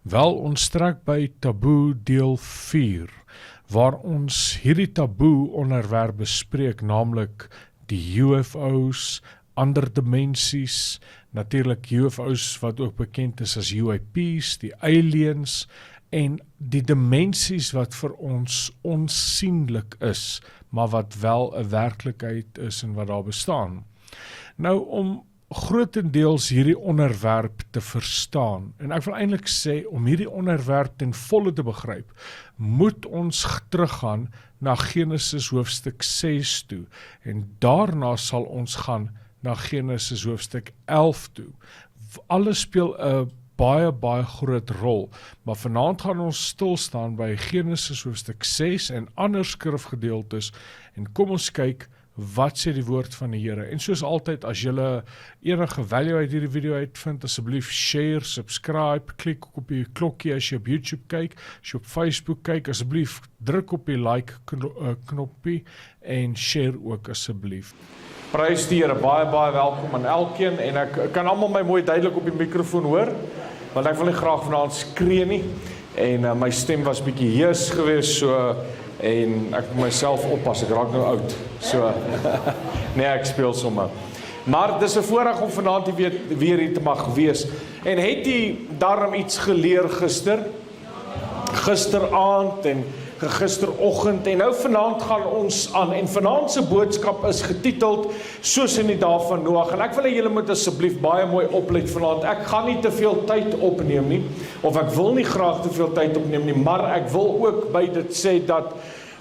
Wel, ons trek by taboe deel 4, waar ons hierdie taboe onderwerp bespreek, naamlik die UFO's, ander dimensies, natuurlik UFO's wat ook bekend is as UAP's, die aliens, en die dimensies wat vir ons onsienlik is, maar wat wel 'n werklikheid is en wat daar bestaan. Nou, om grootendeels hierdie onderwerp te verstaan, en ek wil eintlik sê, om hierdie onderwerp ten volle te begryp, moet ons teruggaan na Genesis hoofstuk 6 toe, en daarna sal ons gaan na Genesis hoofstuk 11 toe. Alles speel 'n baie groot rol, maar vanaand gaan ons stilstaan by Genesis hoofstuk 6 en ander skrifgedeeltes, en kom ons kyk, wat sê die woord van die Here? En soos altyd, as julle enige value uit hierdie video uitvind, asseblief share, subscribe, klik op die klokkie as jy op YouTube kyk, as jy op Facebook kyk, asseblief druk op die like knoppie en share ook asseblief. Prys die Here, baie welkom aan elkeen, en ek kan almal my mooi duidelik op die mikrofoon hoor, want ek wil nie graag vanaand skree nie, en my stem was bietjie hees geweest, so, en ek moet myself oppas, ek raak nou oud, so, nee, ek speel sommer. Maar dis 'n voorreg om vanaand weer hier te mag wees, en het jy daarom iets geleer gisteraand en gisteroggend, en nou vanaand gaan ons aan, en vanaand se boodskap is getiteld soos in die dae van Noag, en ek wil hê julle moet asseblief baie mooi oplet vanaand. Ek gaan nie te veel tyd opneem nie, of ek wil nie graag te veel tyd opneem nie, maar ek wil ook by dit sê dat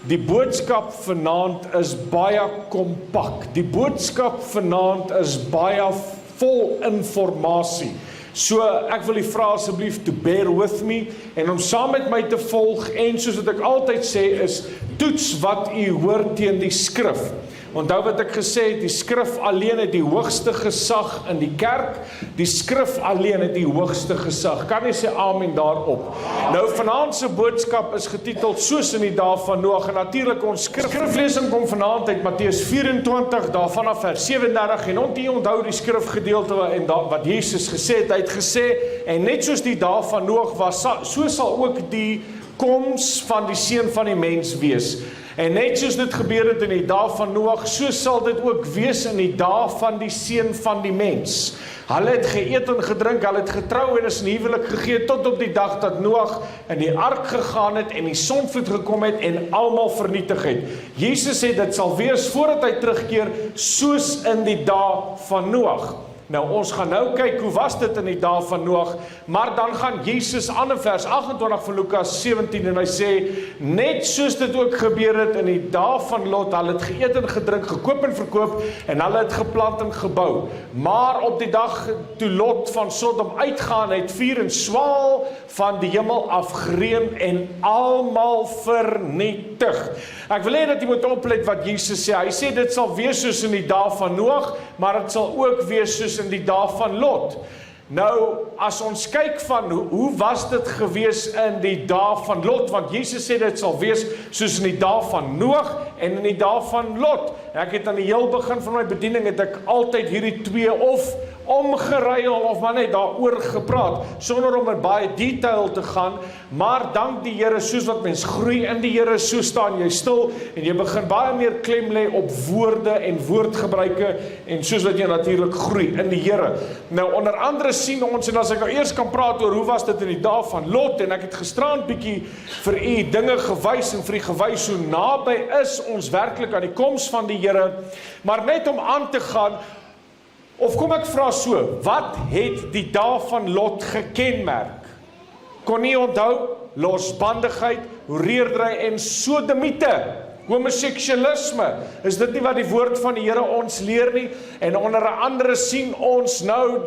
die boodskap vanaand is baie kompak. Die boodskap vanaand is baie vol informasie. So ek wil u vra asseblief to bear with me, en om saam met my te volg, en soos wat ek altyd sê is, toets wat u hoor teen die skrif. Onthou wat ek gesê het, die skrif alleen het die hoogste gesag in die kerk, die skrif alleen het die hoogste gesag. Kan jy sê amen daarop? Nou, vanaand se boodskap is getiteld soos in die dae van Noag, en natuurlik ons skriflesing kom vanaand uit Matteus 24, daarvan af vers 37, en onthou die skrifgedeelte en wat Jesus gesê het, hy het gesê, en net soos die dae van Noag was, so sal ook die koms van die seun van die mens wees. En net soos dit gebeur het in die dae van Noag, so sal dit ook wees in die dae van die seun van die mens. Hulle het geëet en gedrink, hulle het getrou en is in huwelik gegee, tot op die dag dat Noag in die ark gegaan het en die sondvloed gekom het en almal vernietig het. Jesus sê dit sal wees voordat hy terugkeer, soos in die dae van Noag. Nou, ons gaan nou kyk, hoe was dit in die dae van Noag, maar dan gaan Jesus aan in vers 28 van Lukas 17, en hy sê, net soos dit ook gebeur het in die dae van Lot, hulle het geëet en gedrink, gekoop en verkoop, en hulle het geplant en gebou. Maar op die dag toe Lot van Sodom uitgaan, het vuur en swaal van die hemel afgereën en almal vernietig. Ek wil hê dat jy moet oplet wat Jesus sê. Hy sê dit sal wees soos in die dae van Noag, maar dit sal ook wees soos in die dae van Lot. Nou, as ons kyk van hoe was dit gewees in die dae van Lot, want Jesus sê dit sal wees soos in die dae van Noag en in die dae van Lot. Ek het aan die heel begin van my bediening het ek altyd hierdie twee of omgeruil of maar net daaroor gepraat, sonder om in baie detail te gaan, maar dank die Here, soos wat mens groei in die Here, so staan jy stil, en jy begin baie meer klem lê op woorde en woordgebruike, en soos wat jy natuurlik groei in die Here. Nou, onder andere sien ons, en as ek nou eers kan praat oor hoe was dit in die dae van Lot, en ek het gisterand bietjie vir u dinge gewys, en vir u gewys hoe naby is ons werklik aan die koms van die Here, maar net om aan te gaan, of kom ek vra so, wat het die dae van Lot gekenmerk? Kon nie onthou, losbandigheid, hoereerdery en sodomiete, homoseksualisme, is dit nie wat die woord van die Here ons leer nie? En onder andere sien ons nou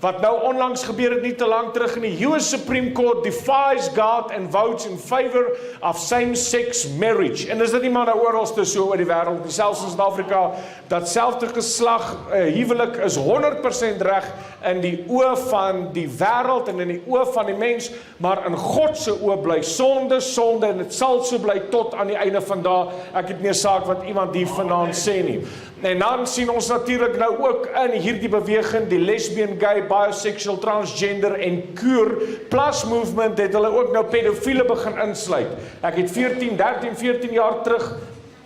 wat nou onlangs gebeur het, nie te lang terug in die US Supreme Court defies God and votes in favor of same-sex marriage. En is dit nie maar nou oralste so oor die wêreld, selfs in Suid-Afrika, dat selfde geslag huwelik is 100% reg in die oë van die wêreld en in die oë van die mens, maar in God se oë bly sonde, en dit sal so bly tot aan die einde van dae. Ek het nie 'n saak wat iemand hier vanaand sê nie. En dan sien ons natuurlik nou ook in hierdie beweging, die lesbian, gay, bisexual, transgender en queer plus movement, het hulle ook nou pedofiele begin insluit. Ek het 14 jaar terug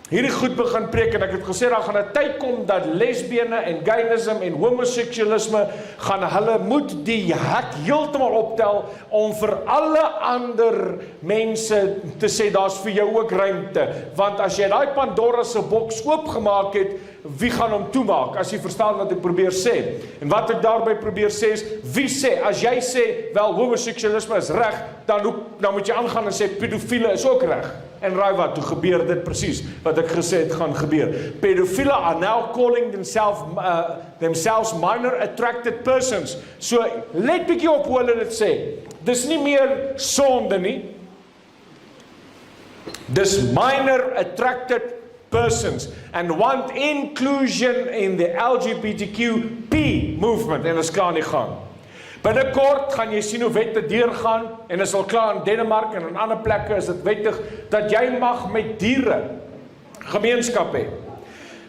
hierdie goed begin preek en ek het gesê, daar gaan 'n tyd kom dat lesbiene en gayism en homoseksualisme hulle moet die hek heeltemal optel om vir alle ander mense te sê, daar's vir jou ook ruimte. Want as jy daai Pandora se boks oopgemaak het, wie gaan hom toemaak, as jy verstaan wat ek probeer sê? En wat ek daarby probeer sê is, wie sê, as jy sê, wel, homoseksualisme is reg, dan moet jy aangaan en sê, pedofiele is ook reg. En raai wat, toe gebeur dit presies, wat ek gesê het gaan gebeur. Pedofiele are now calling themselves minor attracted persons. So, let bietjie op hoe hulle dit sê. Dis nie meer sonde nie. Dis minor attracted persons and want inclusion in the LGBTQP movement. En is klaar nie gaan. Binnekort gaan jy sien hoe wette deurgaan en is al klaar in Denemark en in ander plekke is dit wettig dat jy mag met diere gemeenskap hê.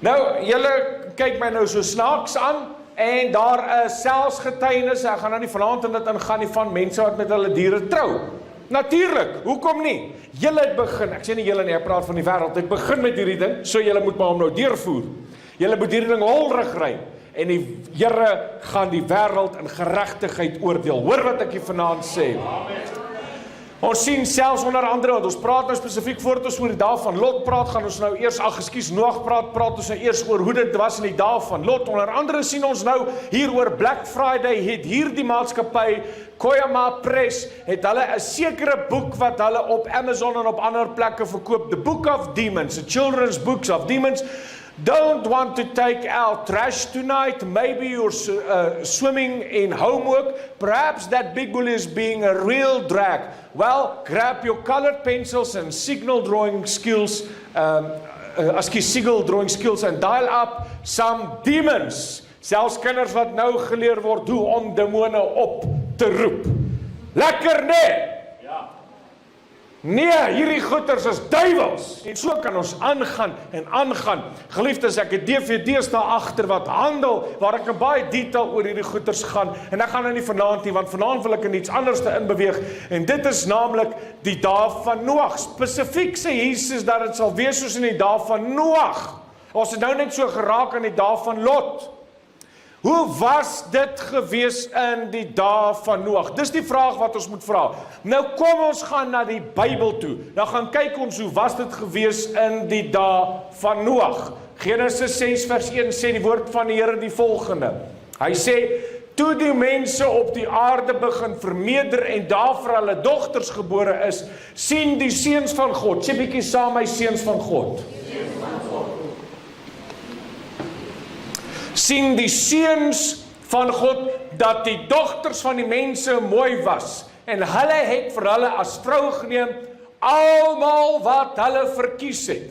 Nou, julle kyk my nou so snaaks aan en daar is selfs getuienis, ek gaan nou nie vanaand in dit ingaan nie, van mense wat met hulle diere trou. Natuurlik, hoekom nie? Julle het begin, ek sê nie julle nie, ek praat van die wêreld, het begin met hierdie ding, so julle moet maar hom nou deurvoer. Julle moet hierdie ding holrig ry. En die Here gaan die wêreld in geregtigheid oordeel. Hoor wat ek hier vanaand sê. Ons sien selfs onder andere, want ons praat nou spesifiek voordat ons oor die dae van Lot praat, gaan ons nou eers, Noag praat ons nou eers oor hoe dit was in die dae van Lot. Onder andere sien ons nou hier oor Black Friday, het hier die maatskappy Koyama Press, het hulle 'n sekere boek wat hulle op Amazon en op ander plekke verkoop, The Book of Demons, the children's books of demons. Don't want to take out trash tonight. Maybe you're swimming in homework. Perhaps that big bully is being a real drag. Well, grab your colored pencils and signal drawing skills, and dial up some demons. Selfs kinders wat nou geleer word hoe om demone op te roep. Lekker nee! Nee, hierdie goeters is duiwels. En so kan ons aangaan en aangaan. Geliefdes, ek het DVD's daar agter wat handel, waar ek in baie detail oor hierdie goeters gaan. En ek gaan nou nie vanaand nie, want vanaand wil ek in iets anders te inbeweeg. En dit is naamlik die dae van Noag. Spesifiek sê Jesus dat dit sal wees soos in die dae van Noag. Ons het nou net so geraak aan die dae van Lot. Hoe was dit gewees in die dae van Noag? Dis die vraag wat ons moet vra. Nou kom ons gaan na die Bybel toe. Nou gaan kyk ons hoe was dit gewees in die dae van Noag. Genesis 6 vers 1 sê die woord van die Here die volgende. Hy sê, toe die mense op die aarde begin vermeerder en daar vir hulle dogters gebore is, sien die seuns van God. Sê bietjie saam my seuns van God. Sien die seuns van God dat die dogters van die mense mooi was en hulle het vir hulle as vrou geneem almal wat hulle verkies het.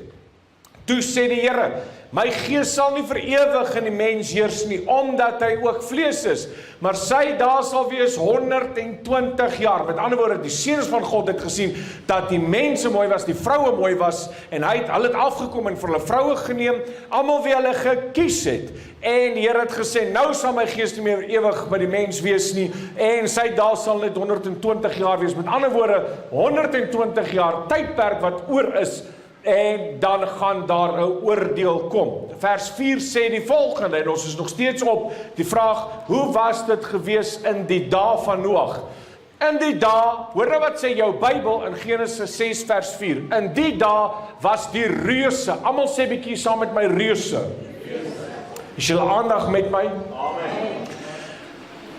Toe sê die Here, my gees sal nie vir ewig in die mens heers nie, omdat hy ook vlees is, maar sy dae sal wees 120 jaar. Met ander woorde, die seuns van God het gesien dat die mense mooi was, die vroue mooi was, en hulle het afgekom en vir hulle vroue geneem, almal wie hulle gekies het. En die Here het gesê, nou sal my gees nie meer ewig by die mens wees nie, en sy dae sal net 120 jaar wees. Met ander woorde, 120 jaar tydperk wat oor is, en dan gaan daar 'n oordeel kom. Vers 4 sê die volgende, en ons is nog steeds op die vraag, hoe was dit gewees in die dae van Noag? In die dae, hoor nou wat sê jou Bybel in Genesis 6 vers 4, in die dae was die reuse, almal sê bietjie saam met my reuse. Is julle aandag met my? Amen.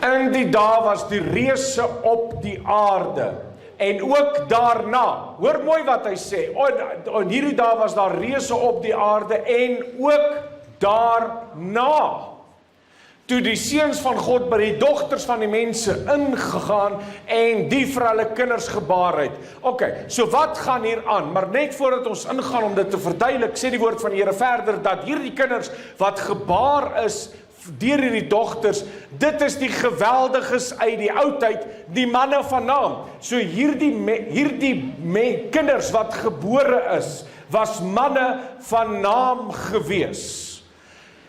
In die dae was die reuse op die aarde. En ook daarna, hoor mooi wat hy sê, in hierdie dae was daar reuse op die aarde, en ook daarna, toe die seuns van God by die dogters van die mense ingegaan, en die vir hulle kinders gebaar het. Ok, so wat gaan hier aan? Maar net voordat ons ingaan om dit te verduidelik, sê die woord van die Here verder, dat hierdie kinders wat gebaar is deur hierdie dogters, dit is die geweldiges uit die ou tyd, die manne van naam. So hierdie kinders wat gebore is, was manne van naam gewees.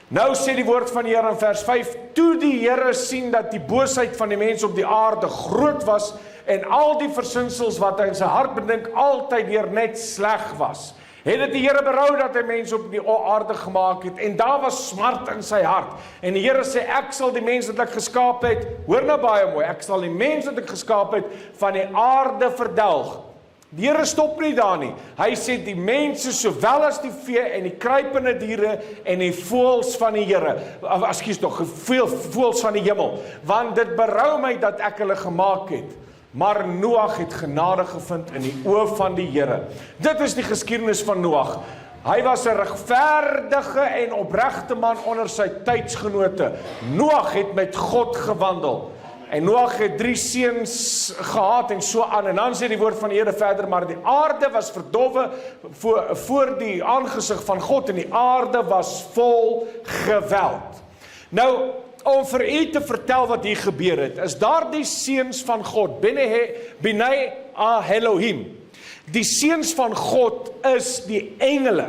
Nou sê die woord van die Here in vers 5, toe die Here sien dat die boosheid van die mens op die aarde groot was, en al die versinsels wat hy in sy hart bedink, altyd weer net sleg was, het dit die Here berou dat hy mense op die aarde gemaak het, en daar was smart in sy hart. En die Here sê, ek sal die mens wat ek geskaap het, hoor nou baie mooi, ek sal die mens wat ek geskaap het, van die aarde verdelg. Die Here stop nie daar nie. Hy sê die mense sowel as die vee en die kruipende diere en die voëls van die Here. Voëls van die hemel. Want dit berou my dat ek hulle gemaak het. Maar Noag het genade gevind in die oë van die Here. Dit is die geskiedenis van Noag. Hy was 'n regverdige en opregte man onder sy tydsgenote. Noag het met God gewandel. En Noag het 3 seuns gehad en so aan. En dan sê die woord van die Here verder, maar die aarde was verdowwe voor die aangesig van God en die aarde was vol geweld. Nou, om vir u te vertel wat hier gebeur het, is daar die seuns van God, Benai Elohim. Die seuns van God is die engele.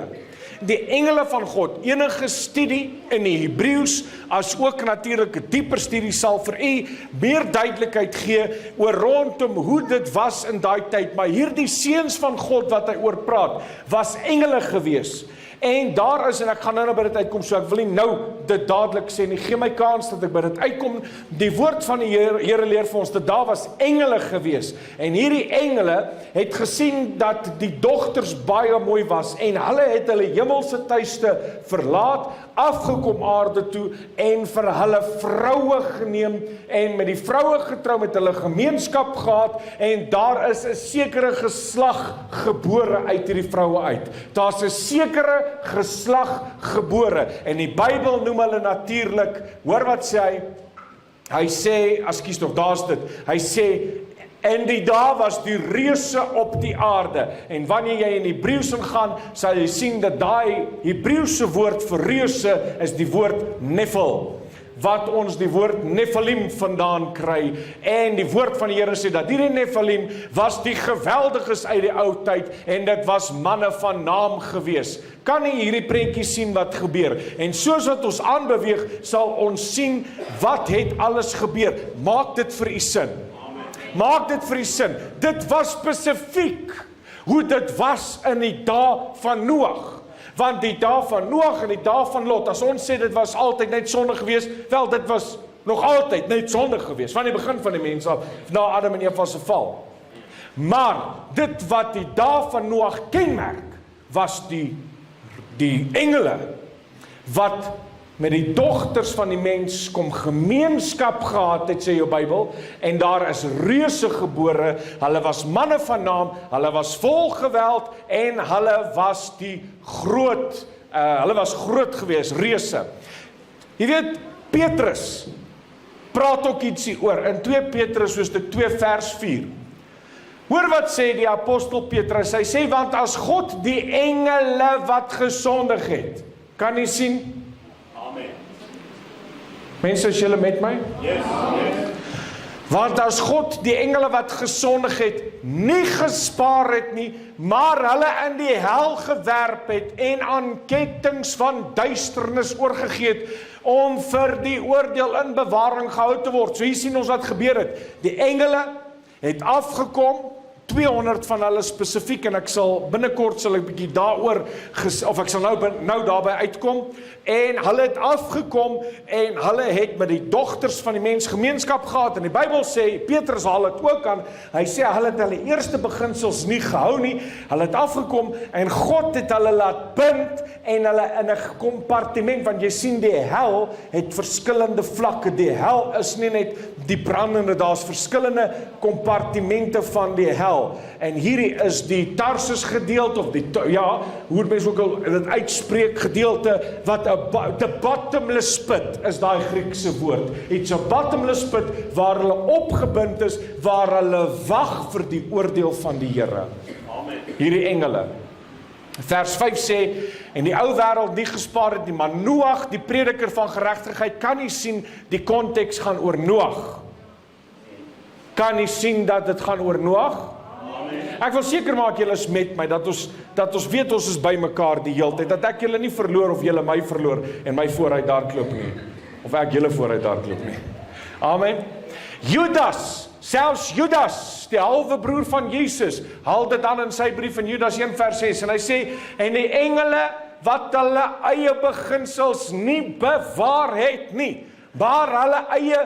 Die engele van God, enige studie in die Hebreëus, as ook natuurlik 'n dieper studie sal vir u meer duidelikheid gee oor rondom hoe dit was in daai tyd, maar hierdie seuns van God wat hy oor praat, was engele gewees. En daar is, en ek gaan nou by dit uitkom, so ek wil nie nou dit dadelik sê nie, gee my kans dat ek by dit uitkom. Die woord van die Here leer vir ons dat daar was engele gewees, en hierdie engele het gesien dat die dogters baie mooi was, en hulle het hulle hemelse tuiste verlaat, afgekom aarde toe, en vir hulle vroue geneem, en met die vroue getrou, met hulle gemeenskap gehad, en daar is 'n sekere geslag gebore uit hierdie vroue uit. Daar's 'n sekere geslag gebore, en die Bybel noem hulle natuurlik, hoor wat sê hy? Hy sê, daar's dit, hy sê, en die daar was die reuse op die aarde, en wanneer jy in Hebreëus gaan, sal jy sien dat daai Hebreëse woord vir reuse is die woord Nephil, wat ons die woord Nephilim vandaan kry, en die woord van die Here sê dat hierdie Nephilim was die geweldiges uit die ou tyd, en dit was manne van naam gewees. Kan nie hierdie prentjie sien wat gebeur, en soos wat ons aanbeweeg, sal ons sien wat het alles gebeur. Maak dit vir u sin. Maak dit vir u sin. Dit was spesifiek hoe dit was in die dae van Noag. Want die dae van Noag en die dae van Lot, as ons sê dit was altyd net sonde gewees, wel dit was nog altyd net sonde gewees, van die begin van die mens af, na Adam en Eva se val. Maar dit wat die dae van Noag kenmerk, was die engele, wat met die dogters van die mens kom gemeenskap gehad het, sê jou Bybel, en daar is reuse gebore, hulle was manne van naam, hulle was vol geweld, en hulle was groot gewees, reuse. Jy weet, Petrus praat ook ietsie oor, in 2 Petrus hoofstuk 2 vers 4. Hoor wat sê die apostel Petrus, hy sê, want as God die engele wat gesondig het, kan jy sien? Mense, is julle met my? Yes. Want as God die engele wat gesondig het, nie gespaar het nie, maar hulle in die hel gewerp het, en aan kettings van duisternis oorgegee het, om vir die oordeel in bewaring gehou te word. So hier sien ons wat gebeur het. Die engele het afgekom, 200 van hulle spesifiek, en ek sal binnekort sal ek bietjie daaroor, of ek sal nou daarby uitkom, en hulle het afgekom, en hulle het met die dogters van die mens gemeenskap gehad, en die Bybel sê, Petrus haal het ook aan, hy sê, hulle het hulle eerste beginsels nie gehou nie, hulle het afgekom, en God het hulle laat bind, en hulle in 'n kompartiment, want jy sien die hel het verskillende vlakke, die hel is nie net die brandende, daar's verskillende kompartimente van die hel, en hierdie is die Tarsus gedeelte, of hoe mens ook al dit uitspreek, gedeelte, wat the bottomless pit, is daai Griekse woord, it's a bottomless pit, waar hulle opgebind is, waar hulle wag vir die oordeel van die Here. Amen. Hierdie engele. Vers 5 sê, en die ou wêreld nie gespaar het nie, maar Noag, die prediker van geregtigheid, kan nie sien, die konteks gaan oor Noag. Kan nie sien dat dit gaan oor Noag? Ek wil seker maak julle is met my, dat ons weet ons is by mekaar die hele tyd, dat ek julle nie verloor of julle my verloor en my vooruit hardloop nie, of ek julle vooruit hardloop nie. Amen. Judas, selfs Judas, die halwe broer van Jesus, haal dit aan in sy brief in Judas 1 vers 6, en hy sê, en die engele wat hulle eie beginsels nie bewaar het nie, maar hulle eie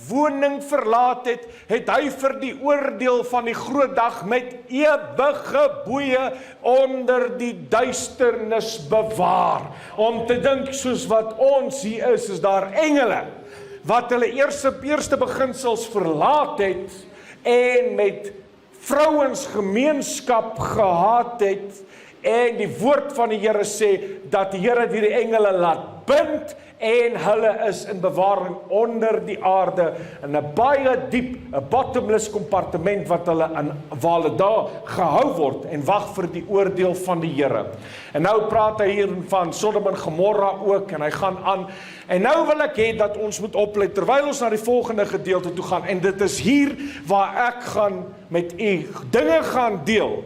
woning verlaat het, het hy vir die oordeel van die groot dag met ewige boeye onder die duisternis bewaar. Om te dink soos wat ons hier is daar engele, wat hulle eerste beginsels verlaat het, en met vrouens gemeenskap gehad het, en die woord van die Here sê, dat die Here die engele laat bind, en hulle is in bewaring onder die aarde, in 'n baie diep, 'n bottomless kompartement, wat hulle waar hulle daar gehou word, en wag vir die oordeel van die Here. En nou praat hy hier van Sodom en Gomorra ook, en hy gaan aan, en nou wil ek hê dat ons moet oplet, terwyl ons na die volgende gedeelte toe gaan, en dit is hier waar ek gaan met u dinge gaan deel,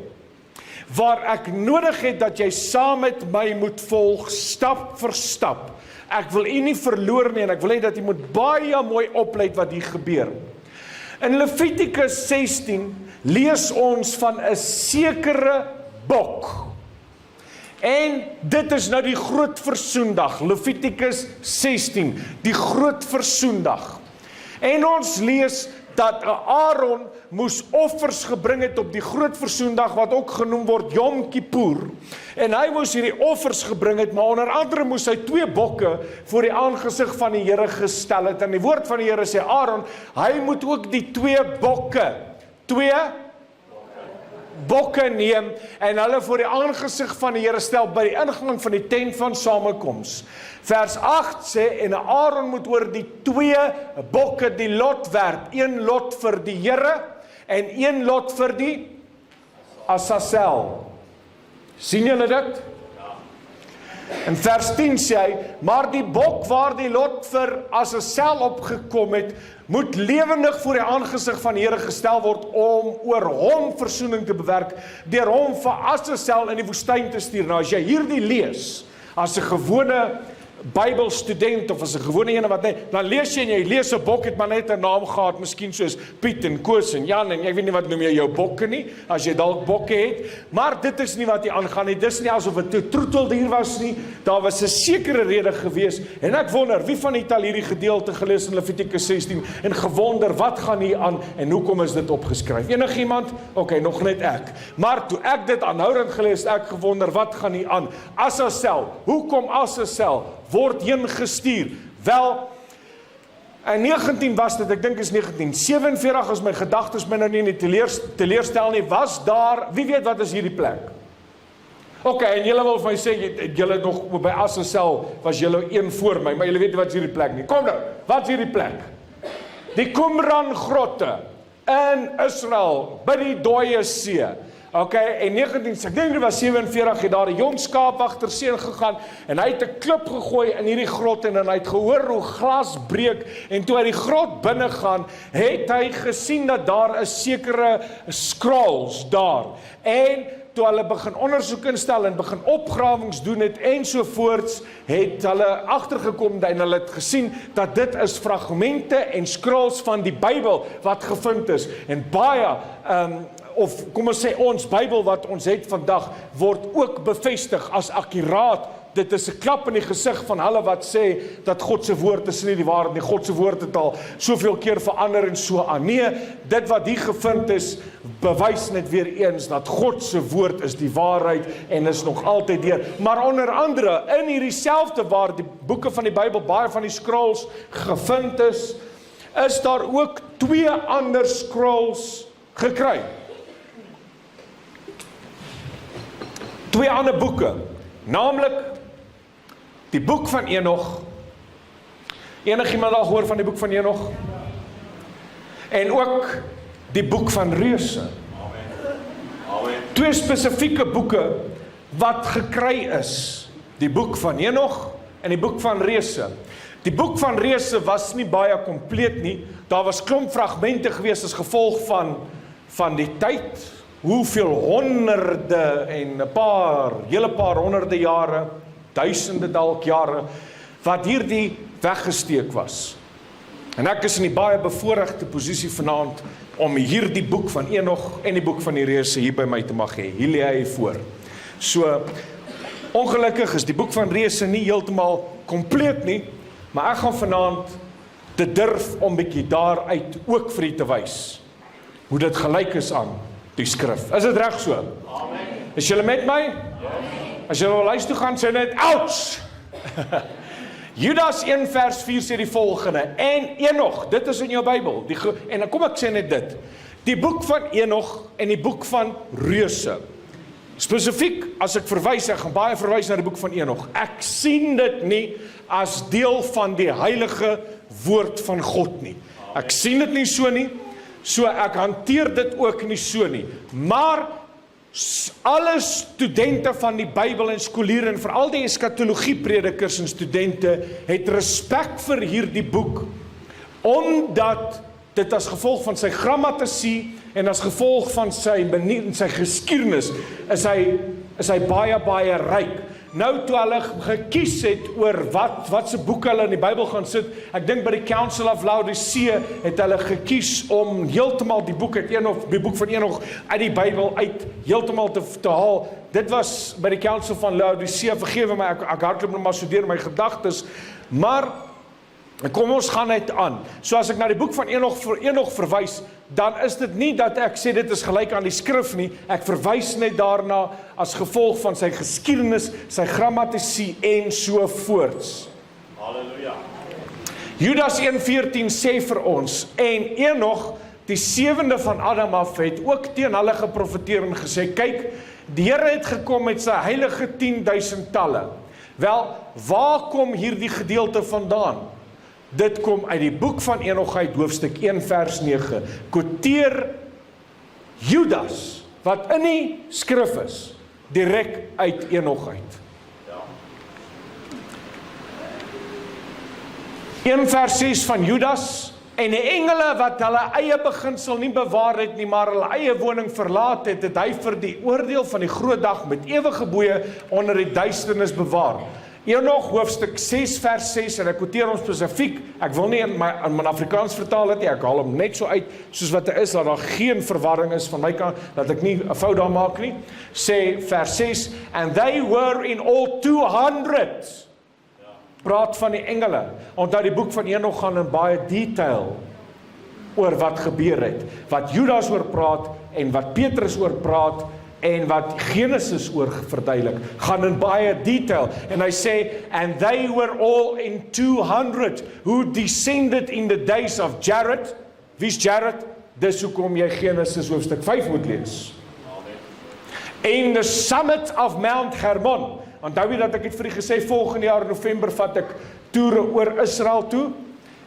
waar ek nodig het dat jy saam met my moet volg, stap vir stap. Ek wil u nie verloor nie, en ek wil hê dat u moet baie mooi oplet wat hier gebeur. In Levitikus 16 lees ons van 'n sekere bok. En dit is nou die groot versoendag, Levitikus 16, die groot versoendag. En ons lees dat Aaron moes offers gebring het op die groot versoendag, wat ook genoem word Yom Kippur. En hy moes hierdie offers gebring het, maar onder andere moes hy 2 bokke voor die aangesig van die Here gestel het. En die woord van die Here sê, Aaron, hy moet ook die 2 bokke neem, en hulle voor die aangesig van die Here stel, by die ingang van die tent van samekoms. Vers 8 sê, en Aaron moet oor die 2 bokke die lot werp, 1 lot vir die Here, en 1 lot vir die Azazel. Sien julle dit? In vers 10 sê hy, maar die bok waar die lot vir Azazel opgekom het, moet lewendig voor die aangesig van die Here gestel word, om oor hom versoening te bewerk, deur hom vir Azazel in die woestyn te stuur. Nou as jy hierdie lees, as 'n gewone Bybelstudent, of as 'n gewone ene wat net, dan lees jy en jy lees 'n bok het maar net 'n naam gehad, miskien soos Piet en Koos en Jan, en ek weet nie wat noem jy jou bokke nie, as jy dalk bokke het, maar dit is nie wat hier aangaan nie, dis nie asof dit 'n troeteldier was nie, daar was 'n sekere rede gewees, en ek wonder, wie van die al hierdie gedeelte gelees in Levitikus 16, en gewonder, wat gaan hier aan, en hoekom is dit opgeskryf? Enigiemand? Ok, nog net ek. Maar toe ek dit aanhoudend gelees, ek gewonder, wat gaan hier aan? Azazel, hoekom Azazel word heen gestuur? Wel, in 19 was dit, ek dink is 1947, as my gedagtes my nou nie teleurstel nie, was daar, wie weet wat is hierdie plek? Ok, en julle wil vir my sê, julle nog by Azazel, was julle een voor my, maar julle weet nie wat is hierdie plek nie. Kom nou, wat is hierdie plek? Die Qumran grotte in Israel, by die Dooie See. Ok, en 19, ek dink dit was 47, het daar 'n jong skaapwagter seun gegaan, en hy het 'n klip gegooi in hierdie grot, en hy het gehoor hoe glas breek, en toe hy die grot binne gaan, het hy gesien dat daar 'n sekere scrolls daar, en toe hulle begin ondersoek instel, en begin opgrawings doen het, en sovoorts, het hulle agtergekom, en hulle het gesien, dat dit is fragmente en scrolls van die Bybel, wat gevind is, en baie, of kom ons sê ons Bybel wat ons het vandag, word ook bevestig as akkuraat. Dit is 'n klap in die gesig van hulle wat sê, dat God se woord is nie die waarheid nie, God se woord het al soveel keer verander en so aan. Nee, dit wat hier gevind is, bewys net weer eens, dat God se woord is die waarheid, en is nog altyd deur. Maar onder andere, in hierdie selfde waar die boeke van die Bybel, baie van die scrolls gevind is daar ook 2 ander scrolls gekry. 2 ander boeke, naamlik die boek van Enoch. Enigiemand al gehoor van die boek van Enoch? En ook die boek van Reuse. 2 spesifieke boeke wat gekry is, die boek van Henog en die boek van Reëse. Die boek van Reëse was nie baie kompleet nie, daar was klomp fragmente gewees as gevolg van die tyd, hoeveel honderde en hele paar honderde jare, duisende dalk jare, wat hierdie weggesteek was. En ek is in die baie bevoorregte posisie vanaand om hierdie boek van Henog en die boek van die Reëse hier by my te mag hê. Hier lê hy voor. So, ongelukkig is die boek van Reëse nie heeltemal kompleet nie, maar ek gaan vanaand te durf om bietjie daaruit ook vir u te wys hoe dit gelyk is aan die skrif. Is dit reg so? Amen. Is julle met my? Amen. As julle wil huis toe gaan, sê net ouch! Judas 1 vers 4 sê die volgende, en Henog, dit is in jou Bybel, en dan kom ek sê net dit, die boek van Henog en die boek van Reëse. Spesifiek, as ek verwys, ek gaan baie verwys na die boek van Henog, ek sien dit nie as deel van die heilige woord van God nie. Ek sien dit nie so nie, so ek hanteer dit ook nie so nie. Maar alle studente van die Bybel en skoliere en veral die eskatologie predikers en studente het respek vir hierdie boek, omdat dit as gevolg van sy grammatisie en as gevolg van sy geskiedenis is hy baie, baie ryk. Nou toe hulle gekies het oor wat se boek hulle in die Bybel gaan sit, ek dink by die Council of Laodicea het hulle gekies om heeltemal die boek van Henog uit die Bybel uit heeltemal te haal. Dit was by die Council van Laodicea, vergewe my, ek hardloop nou maar so deur my gedagtes, maar kom ons gaan net aan. So as ek na die boek van Henog verwys, dan is dit nie dat ek sê dit is gelyk aan die skrif nie, ek verwys net daarna as gevolg van sy geskiedenis, sy grammatisie en so voorts. Halleluja. Judas 1:14 sê vir ons, en Henog, die 7de van Adam af, het ook teen hulle geprofeteer en gesê, kyk, die Here het gekom met sy heilige 10.000 talle. Wel, waar kom hierdie gedeelte vandaan? Dit kom uit die boek van Henog uit, hoofstuk 1 vers 9. Quoteer Judas, wat in die skrif is, direk uit Henog uit. 1 vers 6 van Judas, en die engele wat hulle eie beginsel nie bewaar het nie, maar hulle eie woning verlaat het, het hy vir die oordeel van die groot dag met ewige boeye onder die duisternis bewaar. Henog hoofstuk 6 vers 6, en ek quoteer ons spesifiek, ek wil nie in my Afrikaans vertaal het nie, ek haal hom net so uit, soos wat hy is, dat daar geen verwarring is van my kant, dat ek nie 'n fout daar maak nie, sê vers 6, and they were in all 200, praat van die engele, omdat die boek van Henog gaan in baie detail oor wat gebeur het, wat Judas oor praat, en wat Petrus oor praat, en wat Genesis oor verduidelik, gaan in baie detail, en hy sê, and they were all in 200, who descended in the days of Jared. Wie's Jared? Dis hoekom jy Genesis hoofstuk 5 moet lees. In the summit of Mount Hermon, onthou jy dat ek het vir u gesê, volgende jaar November vat ek toere oor Israel toe,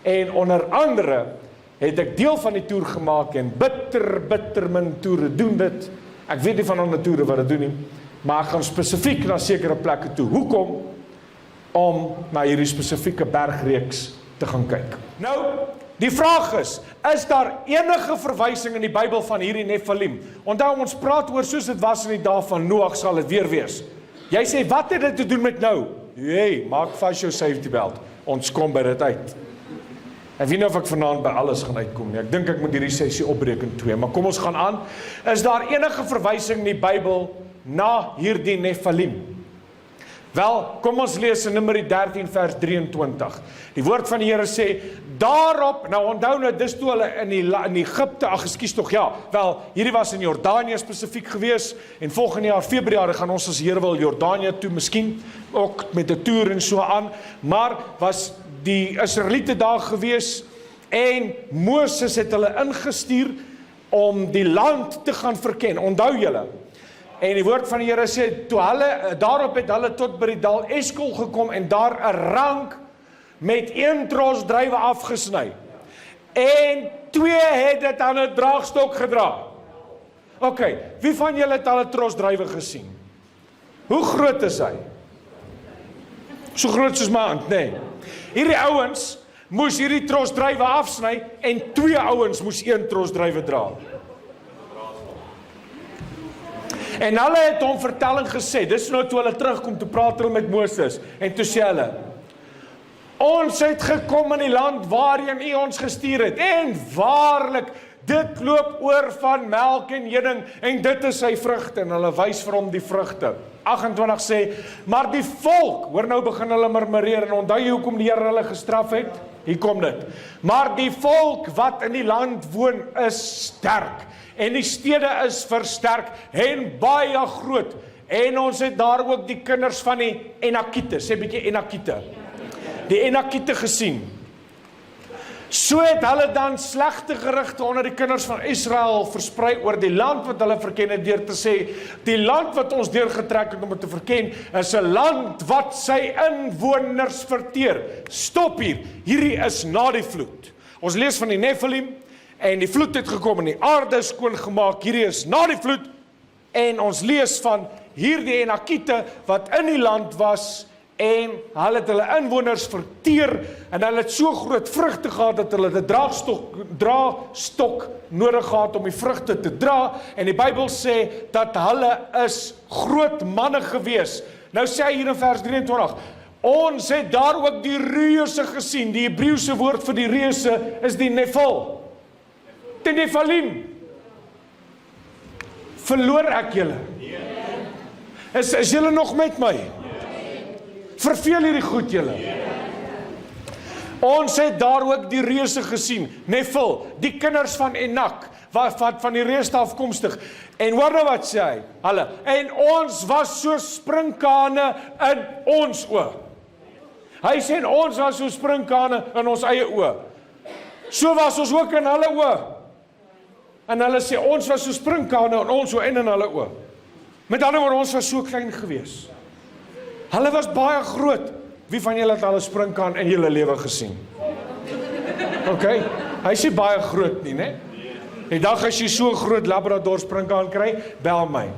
en onder andere het ek deel van die toer gemaak, en bitter min toere doen dit. Ek weet nie van ander toere wat dit doen nie, maar ek gaan spesifiek na sekere plekke toe. Hoekom? Om na hierdie spesifieke bergreeks te gaan kyk. Nou, die vraag is daar enige verwysing in die Bybel van hierdie Nephilim? Onthou, ons praat oor soos dit was in die dae van Noag, sal dit weer wees. Jy sê, wat het dit te doen met nou? Hey, maak vas jou safety belt. Ons kom by dit uit. Ek weet nie of ek vanaand by alles gaan uitkom nie. Ek dink ek moet hierdie sessie opbreek in 2, maar kom ons gaan aan. Is daar enige verwysing in die Bybel na hierdie Nephilim? Wel, kom ons lees in Numeri 13 vers 23. Die woord van die Here sê, daarop, nou onthou nou, dis toe hulle in Egipte, hierdie was in Jordanië spesifiek gewees, en volgende jaar, Februarie, gaan ons as Here wil Jordanië toe, miskien ook met 'n toer en so aan, maar was die Israeliete daar gewees, en Moses het hulle ingestuur om die land te gaan verken, onthou julle. En die woord van die Here sê, daarop het hulle tot by die dal Eskol gekom, en daar 'n rank met 1 tros druiwe afgesny. En 2 het dit aan 'n draagstok gedra. Ok, wie van julle het al 'n tros druiwe gesien? Hoe groot is hy? So groot soos my hand, nee. Hierdie ouens moes hierdie trosdrywe afsny en 2 ouens moes 1 trosdrywe dra. En hulle het hom vertelling gesê, dis nou toe hulle terugkom, toe praat hulle met Moses, en toe sê hulle, ons het gekom in die land waarheen U ons gestuur het, en waarlik, dit loop oor van melk en honing, en dit is sy vrugte, en hulle wys vir hom die vrugte. 28 sê, maar die volk, hoor nou begin hulle murmureer, en onthou jy hoekom die Here hulle gestraf het? Hier kom dit. Maar die volk wat in die land woon is sterk, en die stede is versterk, en baie groot, en ons het daar ook die kinders van die Enakite, sê bietjie Enakite, die Enakite gesien. So het hulle dan slegte gerugte onder die kinders van Israel versprei oor die land wat hulle verken het, deur te sê, die land wat ons deurgetrek het om het te verken, is 'n land wat sy inwoners verteer. Stop hier, hierdie is na die vloed. Ons lees van die Nephilim, en die vloed het gekom en die aarde is skoon gemaak, hierdie is na die vloed, en ons lees van hierdie Enakite wat in die land was, en hulle het hulle inwoners verteer, en hulle het so groot vrugte gehad, dat hulle 'n draagstok nodig gehad om die vrugte te dra, en die Bybel sê, dat hulle is groot manne gewees. Nou sê hy hier in vers 23, ons het daar ook die reuse gesien, die Hebreëse woord vir die reuse is die Nephil, die Nephilim. Verloor ek julle? Is julle nog met my? Verveel hierdie goed julle. Ons het daar ook die reuse gesien, Nephil, die kinders van Enak, wat van die reus afkomstig. En hoor nou wat sê hy, hulle, en ons was so sprinkane in ons oë. Hy sê, en ons was so sprinkane in ons eie oë. So was ons ook in hulle oë. En hulle sê, ons was so sprinkane in ons oë en in hulle oë. Met ander woorde, ons was so klein gewees. Hulle was baie groot. Wie van julle het al 'n sprinkaan in julle lewe gesien? OK, hy sê baie groot nie, né? Die dag as jy so groot Labrador sprinkaan kry, bel my.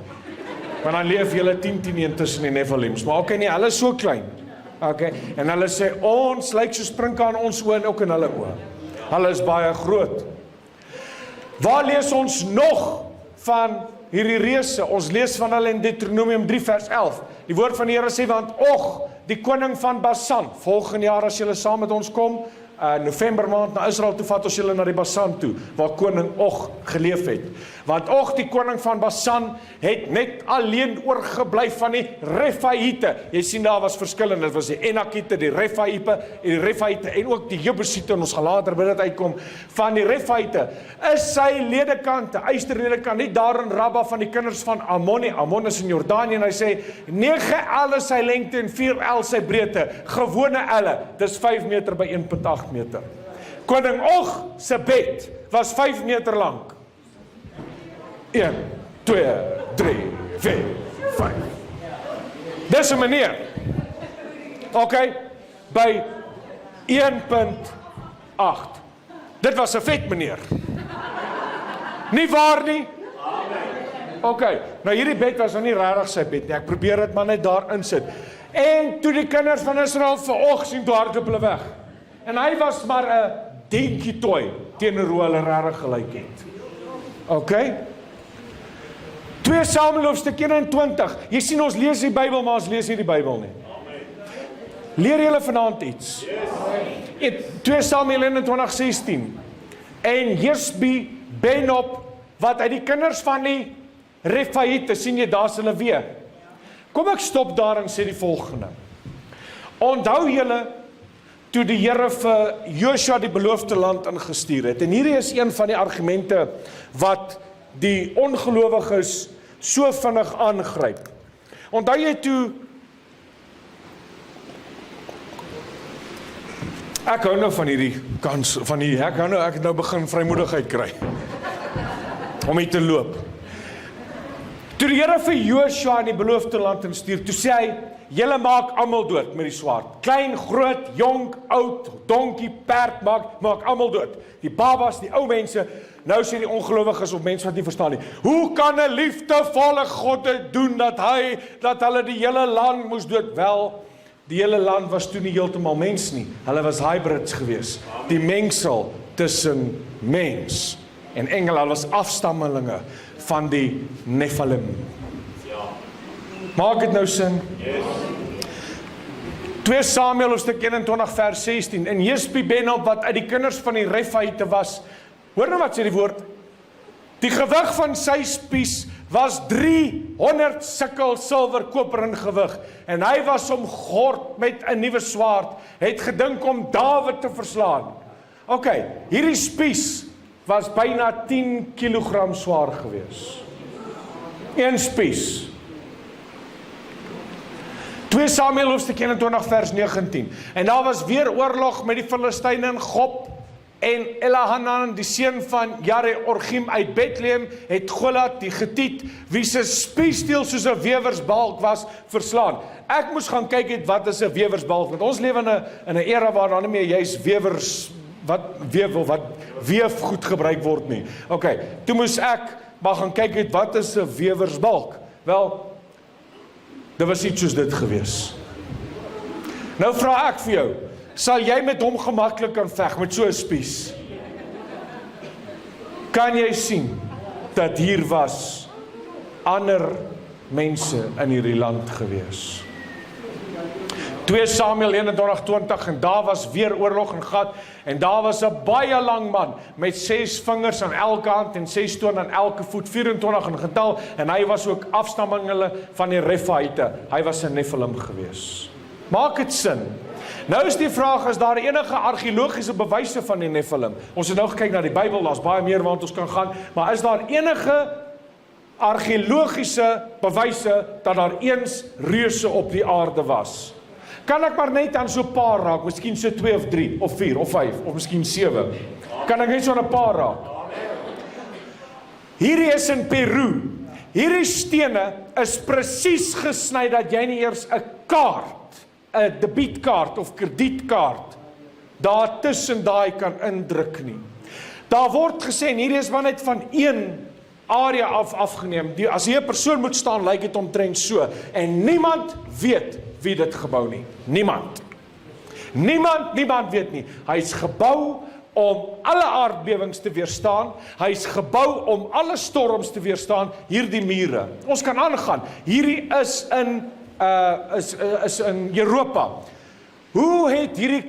Want dan leef julle 10-1 tussen die Nephilims. Maar OK nie, hulle is so klein. OK, en hulle sê ons lyk so sprinkaan in ons oë en ook in hulle oë. Hulle is baie groot. Waar lees ons nog van hierdie reuse? Ons lees van hulle in Deuteronomium 3 vers 11. Die woord van die Here sê, want Og, die koning van Basan, volgende jaar as julle saam met ons kom, November maand na Israel toe, vat ons julle na die Basan toe, waar koning Og geleef het. Want Og, die koning van Basan, het net alleen oorgebly van die Refaite. Jy sien, daar was verskillende, dit was die Enakite, die Refaite, en ook die Jebusiete, en ons gaan later by dit uitkom, van die Refaite, is sy ledekante, ysterledekant, nie daar in Rabba van die kinders van Ammon nie. Ammon is in Jordanië, en hy sê, 9 elle sy lengte en 4 el sy breedte, gewone elle, dis 5 meter by 1,8 meter. Koning Og se bed was 5 meter lank. 1, 2, 3, 4, 5. Dis 'n meneer. OK, by 1,8. Dit was 'n vet meneer. Nie waar nie? OK, nou hierdie bed was nou nie regtig sy bed nie. Ek probeer dit maar net daar insit. En toe die kinders van Israel vanoggend sien, toe hardloop hulle weg. En hy was maar 'n dinkie toy teenoor hoe hulle regtig gelyk het. OK? 2 Samuel hoofstuk 21. Jy sien, ons lees die Bybel, maar ons lees nie die Bybel nie. Leer julle vanaand iets? 2 Samuel 21:16. En Jesbi Benob, wat uit die kinders van die Refaite, sien jy, daar's hulle weer. Kom ek stop daar en sê die volgende. Onthou julle, toe die Here vir Joshua die beloofde land ingestuur het, en hierdie is een van die argumente wat die ongelowiges so vinnig aangryp. Onthou jy toe, ek hou nou van hierdie kans, ek het nou begin vrymoedigheid kry, om hier te loop. Toe die Here vir Joshua in die beloofde land instuur, toe sê hy, julle maak almal dood met die swaard. Klein, groot, jonk, oud, donkie, perd, maak almal dood. Die babas, die ou mense, Nou sê die ongelowiges of mense wat nie verstaan nie, hoe kan 'n liefdevolle God dit doen, dat hulle die hele land moes dood? Wel, die hele land was toe nie heeltemal mens nie. Hulle was hybrids gewees. Die mengsel tussen mens en engele. Hulle was afstammelinge van die Nephilim. Maak dit nou sin? 2 Samuel hoofstuk 21 vers 16. En Jespi-Benob wat uit die kinders van die Refaite was, hoor nou wat sê die woord, die gewig van sy spies was 300 sikkel silwer koper in gewig, en hy was omgord met 'n nuwe swaard, het gedink om Dawid te verslaan. Ok, hierdie spies was byna 10 kilogram swaar gewees. Een spies. 2 Samuel hoofstuk 21 vers 19. En daar was weer oorlog met die Filistyne in Gob, en Elhanan, die seun van Jare-Orgim uit Bethlehem, het Goliat die Getiet, wie se spiesdeel soos 'n wewersbalk was, verslaan. Ek moes gaan kyk wat is 'n wewersbalk, want ons lewe in 'n era waar daar nie meer juist wewers wat weef goed gebruik word nie. Ok, toe moes ek maar gaan kyk wat is 'n wewersbalk. Wel, dit was iets soos dit gewees. Nou vra ek vir jou, sal jy met hom gemaklik kan veg met so 'n spies? Kan jy sien dat hier was ander mense in hierdie land gewees? 2 Samuel 21:20, en daar was weer oorlog in Gat, en daar was 'n baie lang man met 6 vingers aan elke hand en 6 tone aan elke voet, 24 in getal, en hy was ook afstammelinge van die Refaite. Hy was 'n Nephilim gewees. Maak dit sin? Nou is die vraag, is daar enige argeologiese bewyse van die Nephilim? Ons het nou gekyk na die Bybel, daar's baie meer waar ons kan gaan, maar is daar enige argeologiese bewyse dat daar eens reuse op die aarde was? Kan ek maar net aan so 'n paar raak, miskien so 2 of 3 of 4 of 5 of miskien 7. Kan ek net so 'n paar raak? Hierdie is in Peru. Hierdie stene is presies gesny dat jy nie eers 'n kaart, 'n debietkaart of kredietkaart daar tussen daai kan indruk nie. Daar word gesê, en hierdie is maar net van een area afgeneem. As hier 'n persoon moet staan, lyk dit omtrent so. En niemand weet wie dit gebou nie. Niemand weet nie. Hy is gebou om alle aardbewings te weerstaan. Hy is gebou om alle storms te weerstaan. Hierdie mure. Ons kan aangaan. Hierdie is in Europa. Hoe het hierdie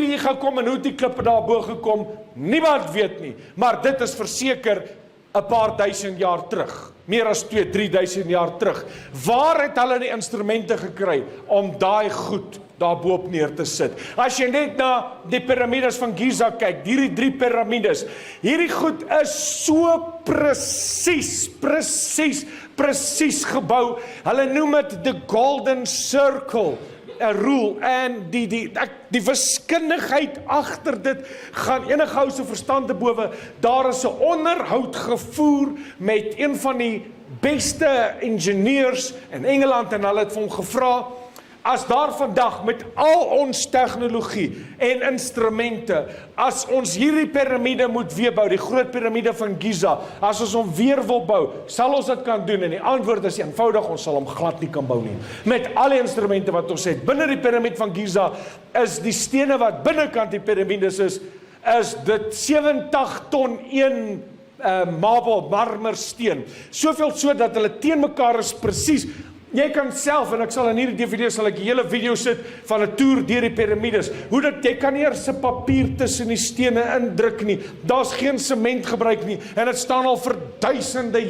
hier gekom en hoe het die klippe daarbo gekom? Niemand weet nie. Maar dit is verseker 'n paar duisend jaar terug. Meer as 2-3 000 jaar terug. Waar het hulle die instrumente gekry om daai goed daarboop neer te sit? As jy net na die piramides van Giza kyk, hierdie 3 piramides, hierdie goed is so presies gebou. Hulle noem dit the golden circle. 'n rule, en die wiskundigheid agter dit gaan enige ou se verstand te bowe. Daar is 'n onderhoud gevoer met een van die beste ingenieurs in Engeland, en hulle het vir hom gevra, as daar vandag met al ons tegnologie en instrumente, as ons hierdie piramide moet weer bou, die groot piramide van Giza, as ons hom weer wil bou, sal ons dit kan doen? En die antwoord is eenvoudig, ons sal hom glad nie kan bou nie. Met al die instrumente wat ons het. Binne die piramide van Giza is die stene wat binnekant die piramides is dit 70 ton een marmersteen. Soveel so dat hulle teen mekaar is presies. Jy kan self, en ek sal in hierdie DVD sal ek 'n hele video sit van 'n toer deur die piramides. Hoe dat jy kan nie eers 'n papier tussen die stene indruk nie. Daar's geen sement gebruik nie, en dit staan al vir duisende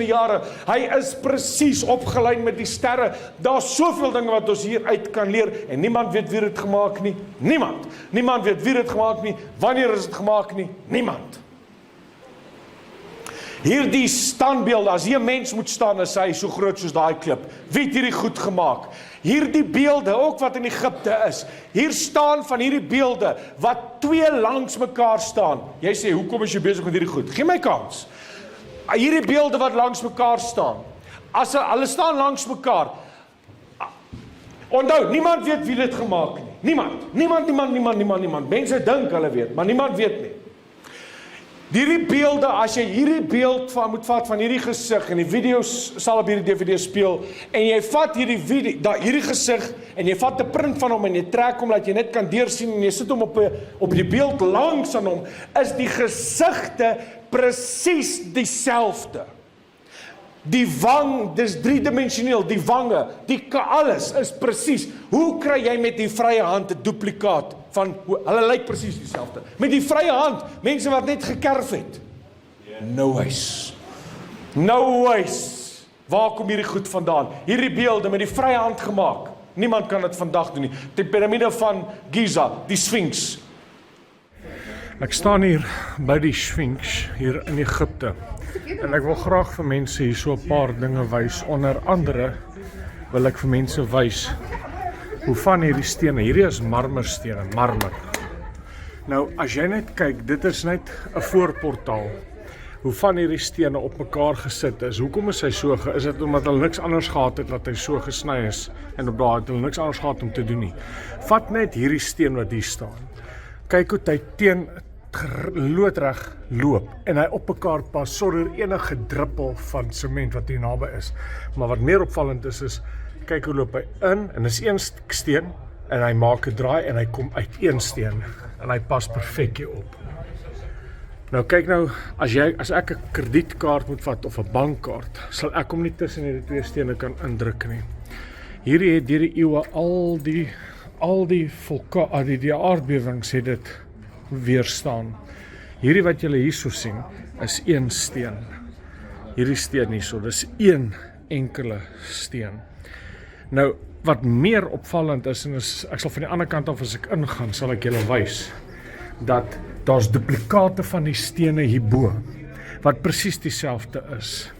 jare. Hy is presies opgelyn met die sterre. Daar's soveel dinge wat ons hier uit kan leer, en niemand weet wie dit gemaak nie. Niemand weet wie dit gemaak nie. Wanneer is dit gemaak nie? Niemand. Hierdie standbeelde, as hier 'n mens moet staan, is hy so groot soos daai klip. Wie het hierdie goed gemaak? Hierdie beelde, ook wat in Egipte is. Hier staan van hierdie beelde, wat 2 langs mekaar staan. Jy sê, hoekom is jy besig met hierdie goed? Gee my kans. Hierdie beelde wat langs mekaar staan. As hulle staan langs mekaar. Onthou, niemand weet wie dit gemaak nie. Niemand. Mense dink hulle weet, maar niemand weet nie. Hierdie beelde, as jy hierdie beeld moet vat van hierdie gesig, en die video's sal op hierdie DVD speel, en jy vat hierdie gesig, en jy vat 'n print van hom, en jy trek hom, dat jy net kan deursien, en jy sit hom op die beeld langs aan hom, is die gesigte presies dieselfde. Die wang, dis driedimensioneel, die wange, alles is presies. Hoe kry jy met die vrye hand 'n duplikaat van, hulle lyk presies dieselfde. Met die vrye hand, mense wat net gekerf het. No ways. No ways. Waar kom hierdie goed vandaan? Hierdie beelde met die vrye hand gemaak. Niemand kan dit vandag doen nie. Die piramide van Giza, die Sphinx. Ek staan hier by die Sphinx hier in Egipte. En ek wil graag vir mense hier so 'n paar dinge wys. Onder andere wil ek vir mense wys hoe van hierdie stene, hierdie is marmerstene, marmer. Nou, as jy net kyk, dit is net 'n voorportaal. Hoe van hierdie stene op mekaar gesit is. Hoekom is hy so? Is dit omdat hulle niks anders gehad het dat hy so gesny is en op daai het hulle niks anders gehad om te doen nie. Vat net hierdie steen wat hier staan. Kyk hoe hy teen loodreg loop en hy op mekaar pas sonder enige druppel van sement wat hier naby is. Maar wat meer opvallend is kyk hoe loop hy in en dis een steen en hy maak 'n draai en hy kom uit een steen en hy pas perfek hier op. Nou kyk nou, as ek 'n kredietkaart moet vat of 'n bankkaart, sal ek hom nie tussen hierdie twee stene kan indruk nie. Hierdie het deur die eeue al die aardbewings het dit weerstaan. Hierdie wat julle hierso sien, is een steen. Hierdie steen hierso, dis een enkele steen. Nou, wat meer opvallend is, en ek sal van die ander kant af as ek ingaan, sal ek julle wys, dat daar's duplikate van die stene hierbo, wat presies dieselfde is.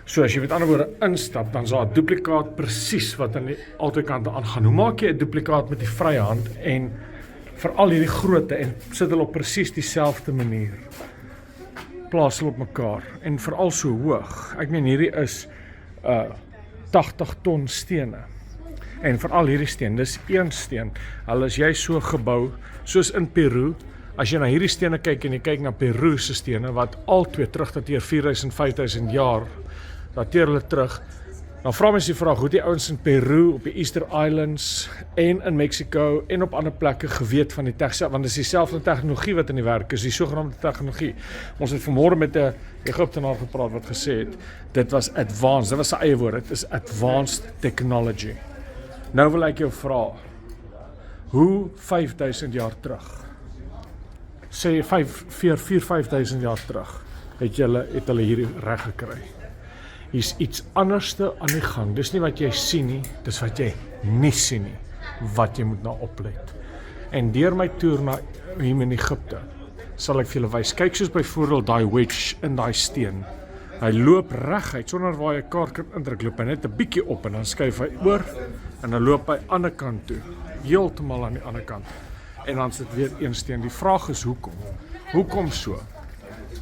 So as jy met ander woorde instap, dan is daar 'n duplikaat presies wat aan die albei kante aangaan. Hoe maak jy 'n duplikaat met die vrye hand en veral hierdie grootte en sit hulle op presies dieselfde manier? Plaas hulle op mekaar en veral so hoog. Ek meen hierdie is 80 ton stene. En veral hierdie steen, dis een steen. Hulle is jy so gebou, soos in Peru. As jy na hierdie stene kyk en jy kyk na Peru se stene, wat albei terugdateer 4000, 5000 jaar, dateer hulle terug, dan vra mens die vraag, hoe die ouens in Peru, op die Easter Islands, en in Mexico, en op ander plekke geweet van die tegnologie, want dit is dieselfde tegnologie wat in die werk is, die sogenaamde tegnologie. Ons het vanmôre met 'n Egiptenaar gepraat wat gesê het, dit was advanced, dit was sy eie woord, dit is advanced technology. Nou wil ek jou vra, hoe 5000 jaar terug, sê 4-5 jaar terug, het hulle hierdie reg gekry. Hier's iets anderste aan die gang. Dis nie wat jy sien nie, dis wat jy nie sien nie, wat jy moet na oplet. En deur my toer na hier in Egipte, sal ek vir julle wys. Kyk soos byvoorbeeld daai wedge in daai steen. Hy loop reguit, sonder waar jy 'n kaart kan indruk, loop hy net 'n bietjie op en dan skuif hy oor en dan loop hy aan die ander kant toe, heeltemal aan die ander kant. En dan sit weer een steen. Die vraag is hoekom? Hoekom so?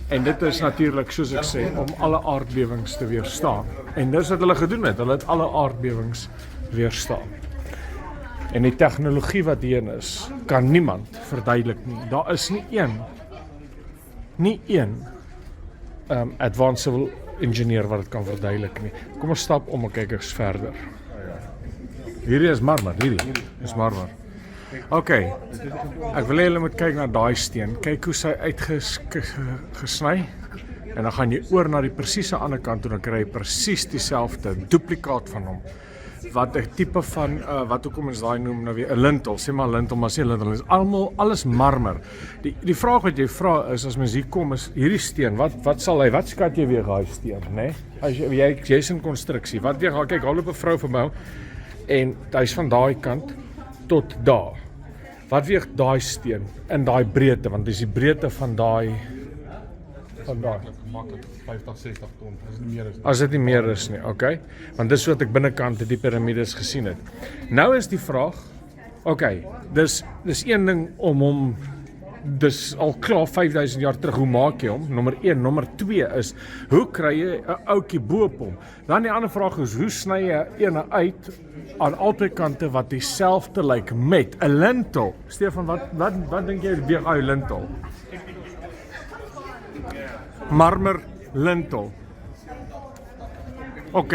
En dit is natuurlik, soos ek sê, om alle aardbewings te weerstaan. En dis wat hulle gedoen het, hulle het alle aardbewings weerstaan. En die tegnologie wat hierin is, kan niemand verduidelik nie. Daar is nie een advanced civil engineer wat dit kan verduidelik nie. Kom ons stap om en kyk eens verder. Hierdie is marmer, hierdie is marmer. Ok, ek wil hê julle moet kyk na daai steen. Kyk hoe sy uitgesny. En dan gaan jy oor na die presiese ander kant toe, dan kry jy presies dieselfde duplikaat van hom. Wat 'n tipe van, wat hoekom ons daai noem nou weer 'n lintel, sê maar lintel, maar sê lintel, is alles marmer. Die vraag wat jy vra is, as mens hier kom, is hierdie steen, wat skat jy weer daai steen, né? As jy's in konstruksie, wat weer, kyk, daar loop 'n vrou verby, en hy's van daai kant tot daar. Wat weeg daai steen in daai breedte, want dis die breedte van daai Maklik 50-60 ton, as dit nie meer is nie, okay? Want dis wat ek binnekant die piramides gesien het. Nou is die vraag, okay, dis een ding om hom, dis al klaar 5000 jaar terug, hoe maak jy hom? Nommer 1, nommer 2 is, hoe kry jy 'n ouetjie bo op hom? Dan die ander vraag is, hoe sny jy ene uit aan albei kante wat dieselfde lyk met 'n lintel? Stefan, wat dink jy weeg hy lintel? marmer lintel. OK,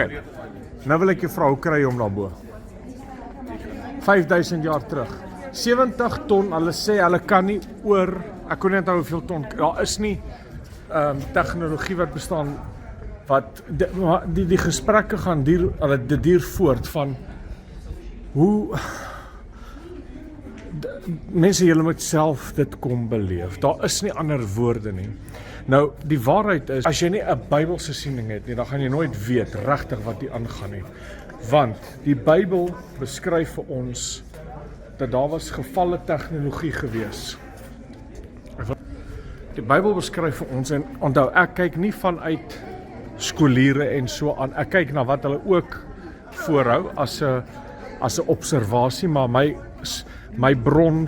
nou wil ek jou vra, hoe kry jy hom daarbo? 5000 jaar terug. 70 ton, hulle sê hulle kan nie oor, ek kon nie onthou hoeveel ton, daar is nie tegnologie wat bestaan, wat, die gesprekke gaan dit duur voort van, hoe, mense, julle moet self dit kom beleef, daar is nie ander woorde nie. Nou, die waarheid is, as jy nie 'n Bybelse siening het nie, dan gaan jy nooit weet regtig wat hier aangaan nie. Want die Bybel beskryf vir ons dat daar was gevalle tegnologie gewees. Die Bybel beskryf vir ons, en onthou, ek kyk nie vanuit skoliere en so aan, ek kyk na wat hulle ook voorhou as 'n observasie, maar my bron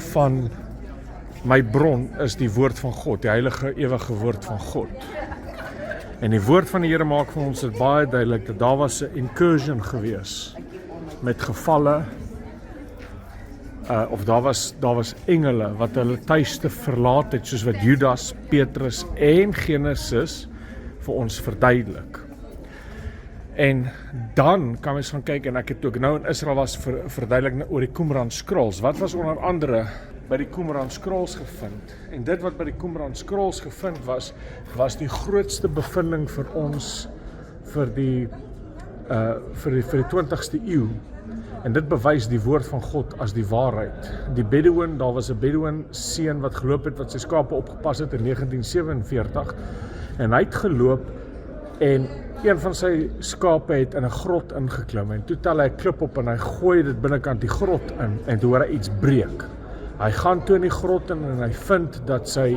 is die woord van God, die heilige ewige woord van God. En die woord van die Here maak vir ons dit baie duidelik dat daar was 'n incursion gewees met gevalle, of daar was engele wat hulle tuiste verlaat het, soos wat Judas, Petrus en Genesis vir ons verduidelik. En dan kan mens gaan kyk, en ek het ook nou in Israel was verduidelik oor die Qumran Scrolls. Wat was onder andere by die Qumran Scrolls gevind? En dit wat by die Qumran Scrolls gevind was die grootste bevinding vir ons vir die 20ste eeu. En dit bewys die woord van God as die waarheid. Die Bedouin, daar was 'n Bedouin seun wat geloop het, wat sy skape opgepas het in 1947. En hy het geloop en een van sy skape het in 'n grot ingeklim. En toe tel hy 'n klip op en hy gooi dit binnekant die grot in. En toe hoor hy iets breek. Hy gaan toe in die grot in en hy vind dat sy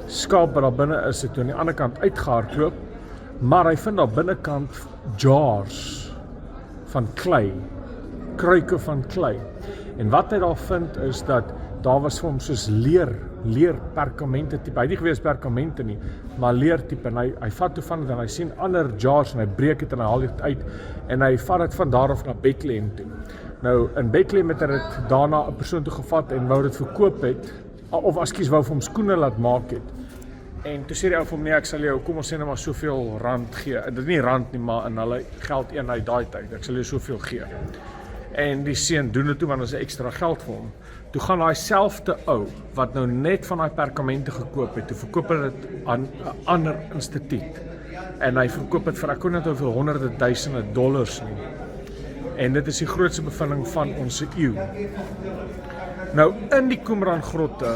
skaap wat daar binne is, het toe aan die ander kant uitgehardloop. Maar hy vind daar binnekant jars van klei, kruike van klei. En wat hy daar vind is dat daar was vir hom soos leer perkamente tipe. Hy het nie gewees perkamente nie, maar leer tipe. En hy vat toe van dit en hy sien ander jars en hy breek dit en hy haal dit uit en hy vat dit van daar af na Bethlehem toe. Nou in Bethlehem het hy dit daarna 'n persoon toe gevat en wou dit verkoop het, of wou vir hom skoene laat maak het. En toe sê die ou vir hom, nee, ek sal jou, kom ons sê nou maar soveel rand gee. Dit is nie rand nie, maar in hulle geld eenheid daai tyd. Ek sal jou soveel gee. En die seun doen dit toe, want ons ekstra geld vir hom. Toe gaan daai selfde ou, wat nou net van daai perkamente gekoop het, toe verkoop hy dit aan 'n ander instituut. En hy verkoop dit vir, ek kon net hoeveel honderde duisende dollars nie. En dit is die grootste bevinding van ons eeu. Nou, in die Qumran grotte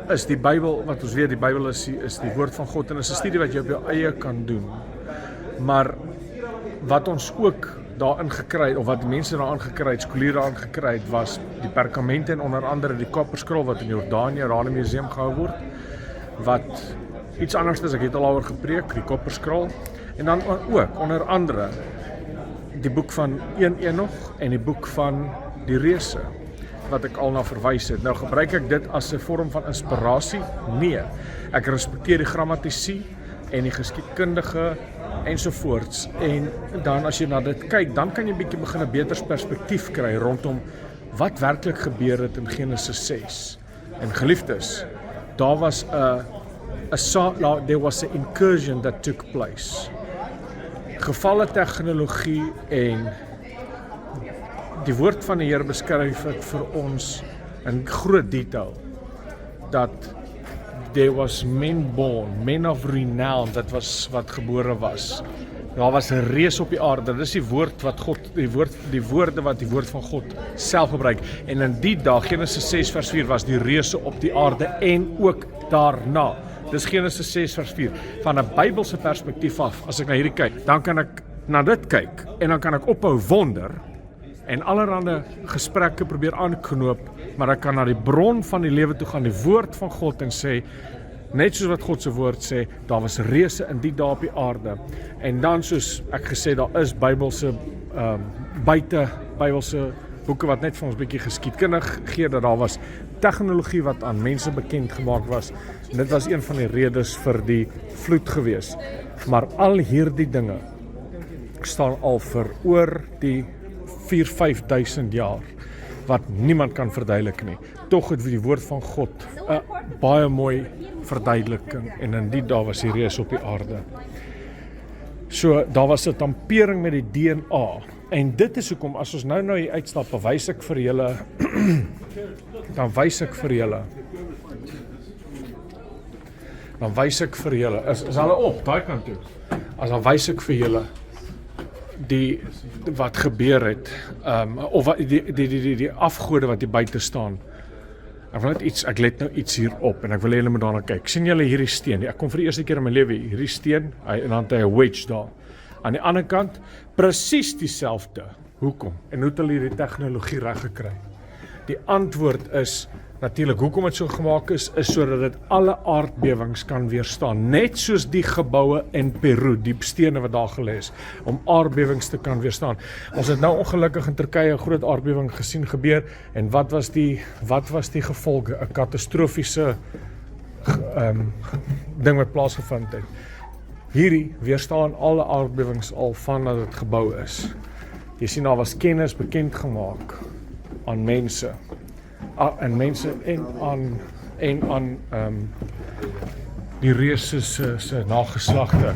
is die Bybel, wat ons weet, die Bybel is die woord van God, en is 'n studie wat jy op jou eie kan doen. Maar wat ons ook daarin gekry het, of wat die mense daarin gekry het, skoliere daarin gekry het, was die perkamente en onder andere die kopperskrol wat in Jordanië Rale Museum gehou word, wat iets anders is, ek het al oor gepreek, die kopperskrol, en dan ook onder andere die boek van 1 Enoch en die boek van die reëse, wat ek al na verwys het. Nou gebruik ek dit as 'n vorm van inspirasie? Nee, ek respekteer die grammatisie en die geskiedkundige ensovoorts, en dan as jy na dit kyk, dan kan jy bietjie begin 'n beter perspektief kry rondom wat werklik gebeur het in Genesis 6. En geliefdes, daar was there was an incursion that took place. Gevalle tegnologie en die woord van die Here beskryf dit vir ons in groot detail, dat there was men born, men of renown, dit was wat gebore was. Daar was 'n reus op die aarde. Dis die woord wat God, die woorde wat die woord van God self gebruik. En in die dag, Genesis 6 vers 4, was die reuse op die aarde en ook daarna. Dis Genesis 6 vers 4. Van 'n Bybelse perspektief af, as ek na hierdie kyk, dan kan ek na dit kyk en dan kan ek ophou wonder en allerhande gesprekke probeer aanknoop, maar ek kan na die bron van die lewe toe gaan, die woord van God, en sê, net soos wat God se woord sê, daar was reuse in die dae op die aarde. En dan, soos ek gesê, daar is Bybelse, buite Bybelse boeke wat net vir ons bietjie geskiedkundig gee, dat daar was tegnologie wat aan mense bekend gemaak was, en dit was een van die redes vir die vloed gewees. Maar al hierdie dinge staan al vir oor die 4-5 duisend jaar, wat niemand kan verduidelik nie. Tog het die woord van God 'n baie mooi verduideliking en in die dae was die reus op die aarde. So, daar was 'n tampering met die DNA en dit is hoekom as ons nou hier uitstap, dan wys ek vir julle is hulle op daai kant toe. Dan wys ek vir julle wat gebeur het, of wat die afgode wat hier buite staan. Ek let nou iets hier op en ek wil julle moet daarna kyk. Sien julle hierdie steen? Ek kom vir die eerste keer in my lewe hierdie steen en dan het hy 'n wedge daar. Aan die ander kant presies dieselfde. Hoekom? En hoe het hulle hierdie tegnologie reg gekry? Die antwoord is natuurlik hoekom dit so gemaak is sodat dit alle aardbewings kan weerstaan. Net soos die geboue in Peru, die stene wat daar gelê is, om aardbewings te kan weerstaan. Ons het nou ongelukkig in Turkye 'n groot aardbewing gesien gebeur en wat was die gevolge? 'n Katastrofiese ding wat plaasgevind het. Hierdie weerstaan alle aardbewings al vandat dit gebou is. Jy sien daar was kennis bekend gemaak aan mense. En aan die reuse se nageslagte.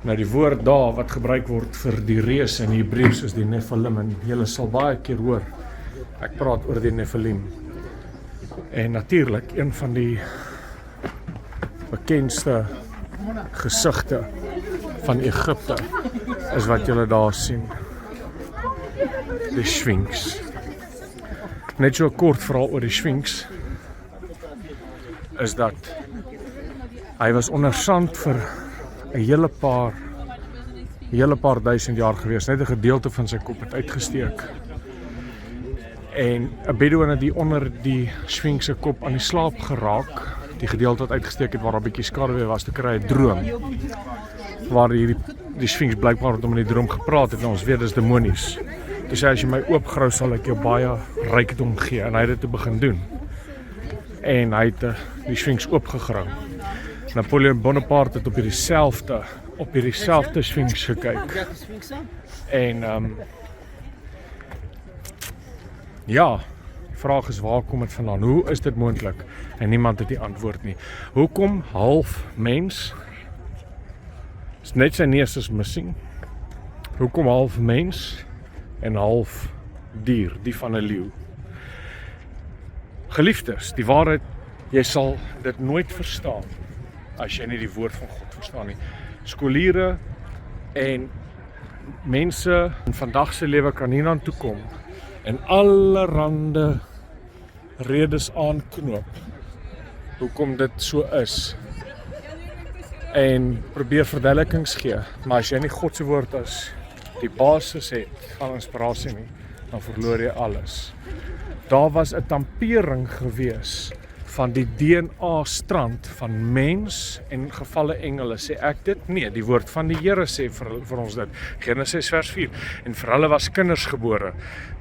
Nou die woord daar wat gebruik word vir die reus in Hebreëus is die Nephilim en julle sal baie keer hoor ek praat oor die Nephilim. En natuurlik een van die bekendste gesigte van Egipte is wat julle daar sien. Die Sphinx. Net so 'n kort verhaal oor die Sphinx is dat hy was onder sand vir 'n hele paar duisend jaar gewees. Net 'n gedeelte van sy kop het uitgesteek. En 'n Bedouin het die onder die Sphinx se kop aan die slaap geraak. Die gedeelte wat uitgesteek het waar daar 'n bietjie skaduwee was, te kry 'n droom. Waar die Sphinx blykbaar met hom in die droom gepraat het en ons weet dis demonies. Toe sê as jy my oopgrou sal ek jou baie rykdom gee en hy het dit te begin doen. En hy het die Sphinx oopgegrou. Napoleon Bonaparte het op hierdie selfde Sphinx gekyk. En ja, die vraag is waar kom dit vandaan? Hoe is dit moontlik? En niemand het die antwoord nie. Hoekom half mens? Is net sy neus is missing. Hoekom half mens en half dier, die van 'n leeu? Geliefdes, die waarheid, jy sal dit nooit verstaan as jy nie die woord van God verstaan nie. Skoliere en mense in vandag se lewe kan hiernatoe kom en allerhande redes aanknoop hoekom dit so is en probeer verduidelikings gee, maar as jy nie God se woord as die basis het van inspirasie nie, dan verloor jy alles. Daar was 'n tampering gewees van die DNA strand van mens en gevalle engele. Sê ek dit? Nee, die woord van die Here sê vir ons dit. Genesis vers 4. En vir hulle was kinders gebore.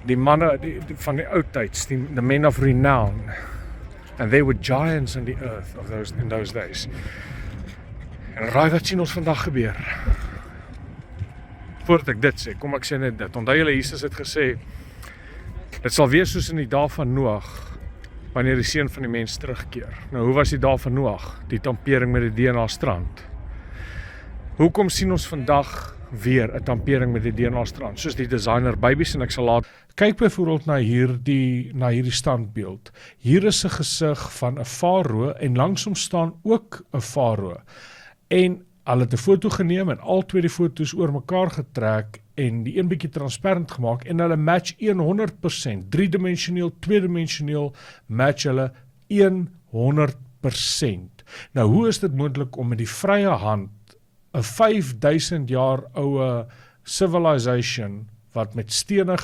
Die manne van die oudtyds, the men of renown. And they were giants in the earth in those days. En raai wat sien ons vandag gebeur? Voordat ek dit sê, kom ek sê net dit. Onthou julle, Jesus het gesê, dit sal wees soos in die dae van Noag, wanneer die seun van die mens terugkeer. Nou, hoe was die dae van Noag? Die tampering met die DNA strand. Hoekom sien ons vandag weer 'n tampering met die DNA strand? Soos die designer babies en ek sal laat. Kyk byvoorbeeld na hierdie standbeeld. Hier is 'n gesig van 'n farao en langs hom staan ook 'n farao. En hulle het 'n foto geneem en al twee die foto's oor mekaar getrek en die een bietjie transparant gemaak en hulle match 100%, 3-dimensioneel, 2-dimensioneel match hulle 100%. Nou hoe is dit moontlik om met die vrye hand 'n 5000 jaar oue civilization wat met stene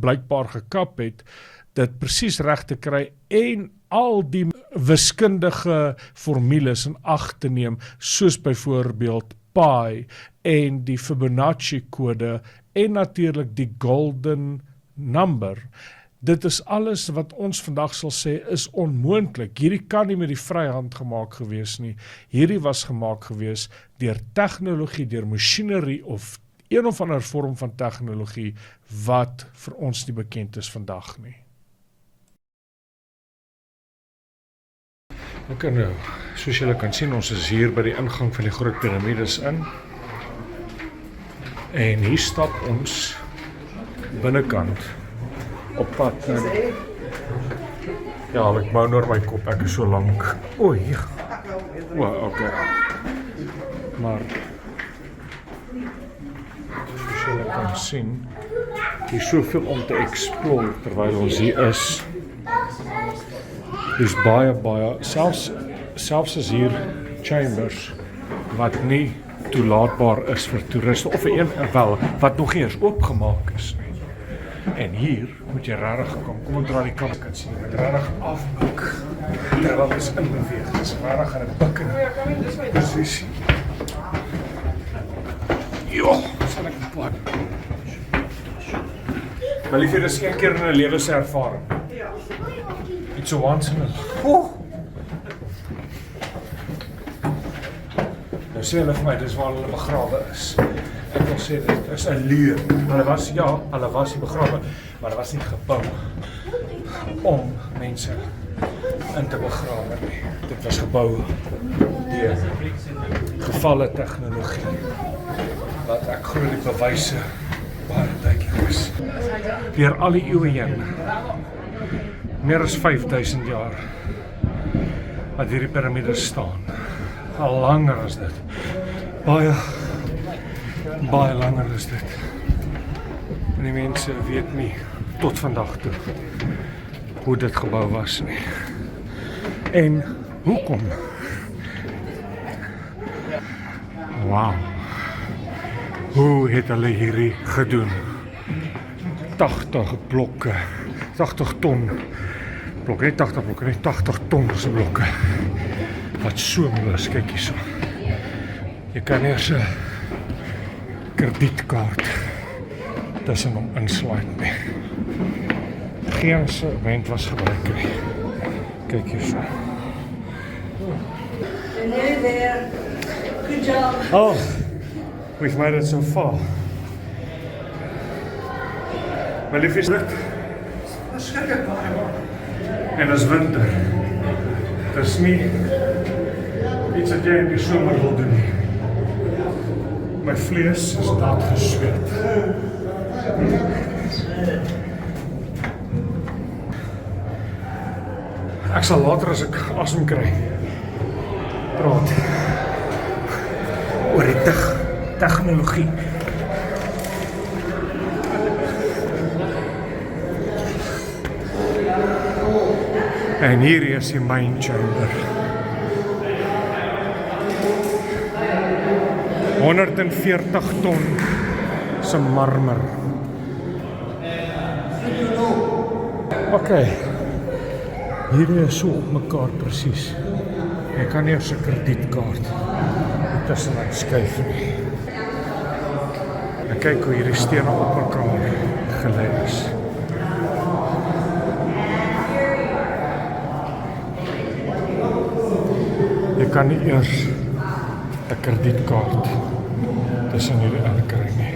blykbaar gekap het, dit presies reg te kry en al die wiskundige formules in ag te neem, soos byvoorbeeld pi en die Fibonacci kode en natuurlik die golden number. Dit is alles wat ons vandag sal sê is onmoontlik. Hierdie kan nie met die vrye hand gemaak gewees nie. Hierdie was gemaak gewees deur tegnologie, deur masjinerie of een of ander vorm van tegnologie wat vir ons nie bekend is vandag nie. Ek nou, soos julle kan sien, ons is hier by die ingang van die groot piramides in. En hier stap ons binnekant op pad. Ja, ek bou oor my kop, ek is so lank. Oei. Okay. Maar soos julle kan sien, hier is soveel om te explore terwyl ons hier is. Dis baie, selfs is hier chambers wat nie toelaatbaar is vir toeriste of vir een wel wat nog eers oopgemaak is nie. En hier moet jy regtig kom ons draai die kant kan sien. Jy moet regtig afbuk terwyl ons inbeweeg. Dis regtig aan 'n bukke posisie. Jo, sal ek pad. Maar liefie, dis een keer in 'n lewenservaring. Ja. It's a once in a Nou sê hulle vir my, dis waar hulle begrawe is. Ek wil sê, dit is 'n leuen. Hulle was nie begrawe, maar hulle was nie gebou om mense in te begrawe nie. Dit was gebou deur gevalle tegnologie. Wat ek glo die bewyse baie duidelik is. Deur al die eeue heen, meer as 5000 jaar, wat hierdie piramides staan. Al langer as dit. Baie langer as dit. En die mense weet nie tot vandag toe hoe dit gebou was nie. En hoekom? Wow. Hoe het hulle hierdie gedoen? 80 blokke, 80 ton blokke, nie 80 blokke, nie 80 ton se blokke. Wat so mooi is, kyk hierso. Jy kan eers 'n kredietkaart tussen hom insluit nie. Geen sement was gebruik nie. Kyk hierso. Nearly there. Good job. Oh, we've made it so far. Maar lief is dit. Verskriklik baie warm. En dis winter. Dis nie iets wat jy in die somer wil doen nie. My vlees is nat gesweet. Ek sal later as ek asem kry praat oor die tegnologie. En hier is die main chamber. 140 ton se marmer. Okay. Hierdie is so op mekaar presies. Jy kan nie 'n kredietkaart tussenin skuif nie. En kyk hoe hierdie stene op mekaar gelê is. Jy kan nie eers 'n kredietkaart tussen hierdie inkry nie.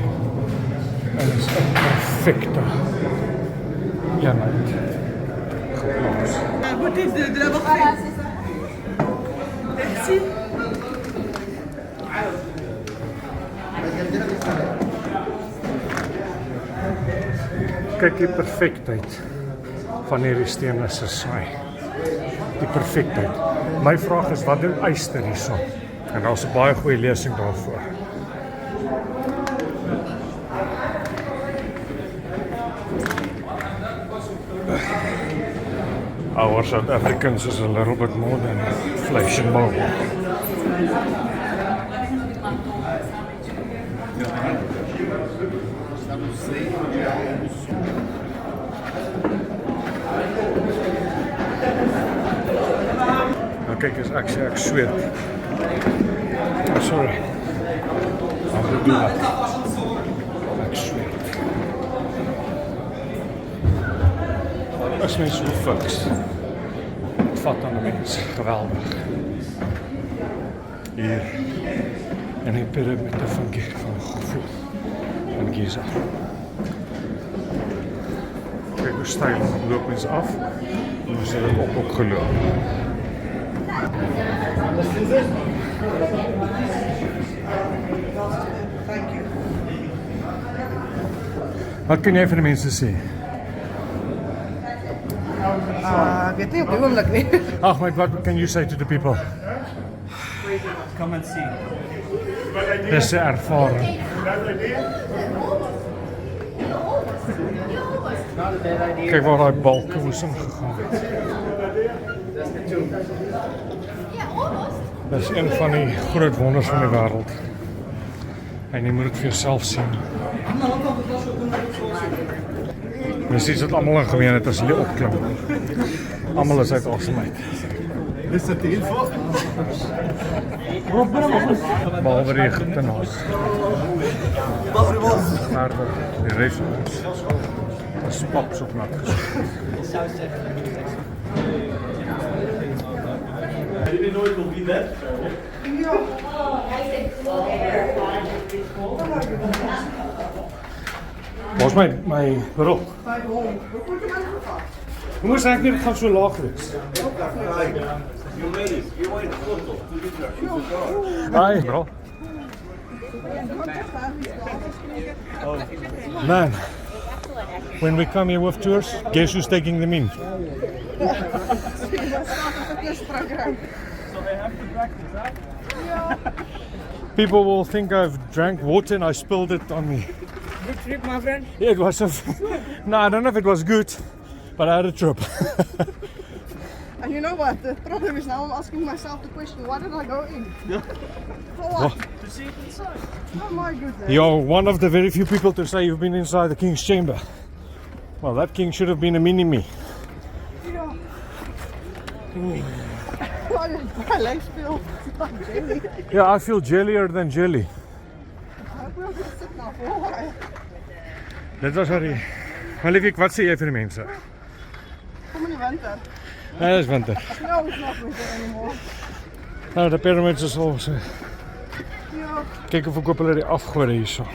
En dit is 'n perfekte eenheid geplaas. What is the double thing? Merci. Kyk die perfektheid van hierdie stene se saai. Die perfektheid. My vraag is, wat doen yster hierso? En daar's 'n baie goeie lesing daarvoor. Our South Africans is a little bit more than flesh and bone. Nou kyk, as ek sweet. Oh, sorry. Ek bedoel dat. Ek sweet. As mens so fiks. Het vat aan 'n mens. Geweldig. Hier. En die piramide van Giza. Kyk hoe styl loop mens af. En ons het ook geloop. Thank you. Wat kan jy vir die mense sê? Ek weet nie op die oomblik nie. Ag, what can you say to the people? Come and see. Dis 'n ervaring. Kyk waar daai balke moes ingegaan het. Dis een van die groot wonders van die wêreld. En jy moet dit vir jouself sien. Mens sien dit almal in gemeen het as hulle opklim. Almal is uit asemheid. Is dit hier voor? Behalwe die Egiptenaars. Verder, die res van ons. Is pap so knap geskoon. Didn't know it will be that. Waar's my rok? Hoe moes ek nie gaan so laag wees? You made it. You wanted a photo. Hi, bro. Man, when we come here with tours, guess who's taking them in? So they have to practice, huh? People will think I've drank water and I spilled it on me. Good trip, my friend. Yeah, it was no, I don't know if it was good, but I had a trip. And you know what? The problem is now I'm asking myself the question, why did I go in? For what? To see it inside. Oh my goodness. You're one of the very few people to say you've been inside the king's chamber. Well, that king should have been a mini-me. Yeah. My legs feel like jelly. Yeah, I feel jellier than jelly. I hope we'll just sit now for a while. Dit was die. Maar liefie, wat sê jy vir die mense? Kom in die winter. Ja, dis winter. No, it's not winter anymore. Nou, die pyramids is al so. Ja. Kyk of ek koop hulle die afgode hierso.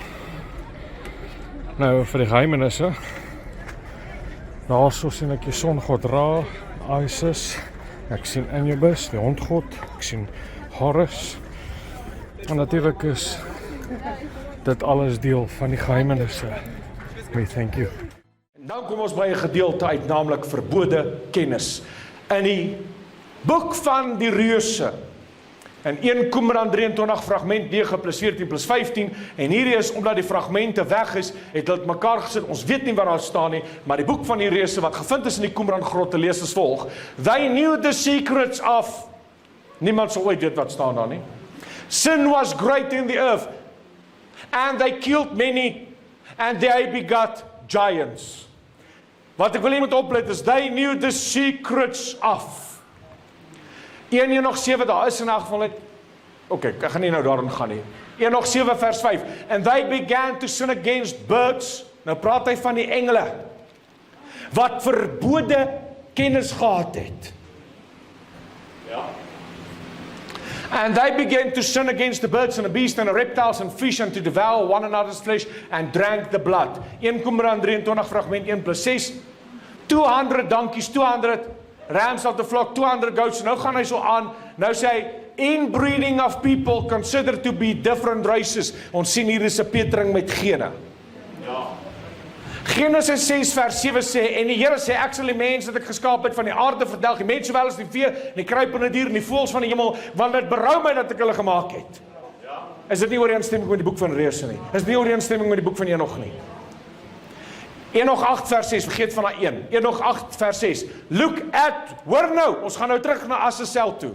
Nou, vir die geheimenisse. Daarso sien ek die songod Ra, Isis. Ek sien Anubis, die hondgod. Ek sien Horus. En natuurlik is dit alles deel van die geheimenisse. We thank you. En dan kom ons by 'n gedeelte uit, naamlik verbode kennis. In die boek van die reuse, in 1 Qumran 23 fragment 9 plus 14 plus 15, en hierdie is omdat die fragmente weg is, het hulle mekaar gesit, ons weet nie waar daar staan nie, maar die boek van die reuse wat gevind is in die Qumran grotte lees as volg: They knew the secrets of, niemand sal ooit weet wat staan daar nie. Sin was great in the earth, and they killed many, and they begot giants. Wat ek wil hê moet oplet is, they knew the secrets of. 1 Enoch 7, daar is in elk geval net, ek gaan nie nou daarin gaan nie. Enoch 7 vers 5, and they began to sin against birds. Nou praat hy van die engele, wat verbode kennis gehad het. And they began to sin against the birds and the beasts and the reptiles and fish, and to devour one another's flesh and drank the blood. 1 Qumran 23 fragment 1 plus 6. 200 donkeys, 200 rams of the flock, 200 goats. Nou gaan hy so aan. Nou sê hy, inbreeding of people considered to be different races. Ons sien hier is 'n petering met gene. Genesis 6 vers 7 sê, en die Here sê, ek sal die mens wat ek geskaap het van die aarde verdelg, die mens sowel as die vee, en die kruipende dier, en die voëls van die hemel, want dit berou my dat ek hulle gemaak het. Is dit nie ooreenstemming met die boek van Reuse nie? Is nie ooreenstemming met die boek van Enoch nie? Enoch 8 vers 6, vergeet van daai 1. Enoch 8 vers 6. Look at, hoor nou, ons gaan nou terug na Asasel toe.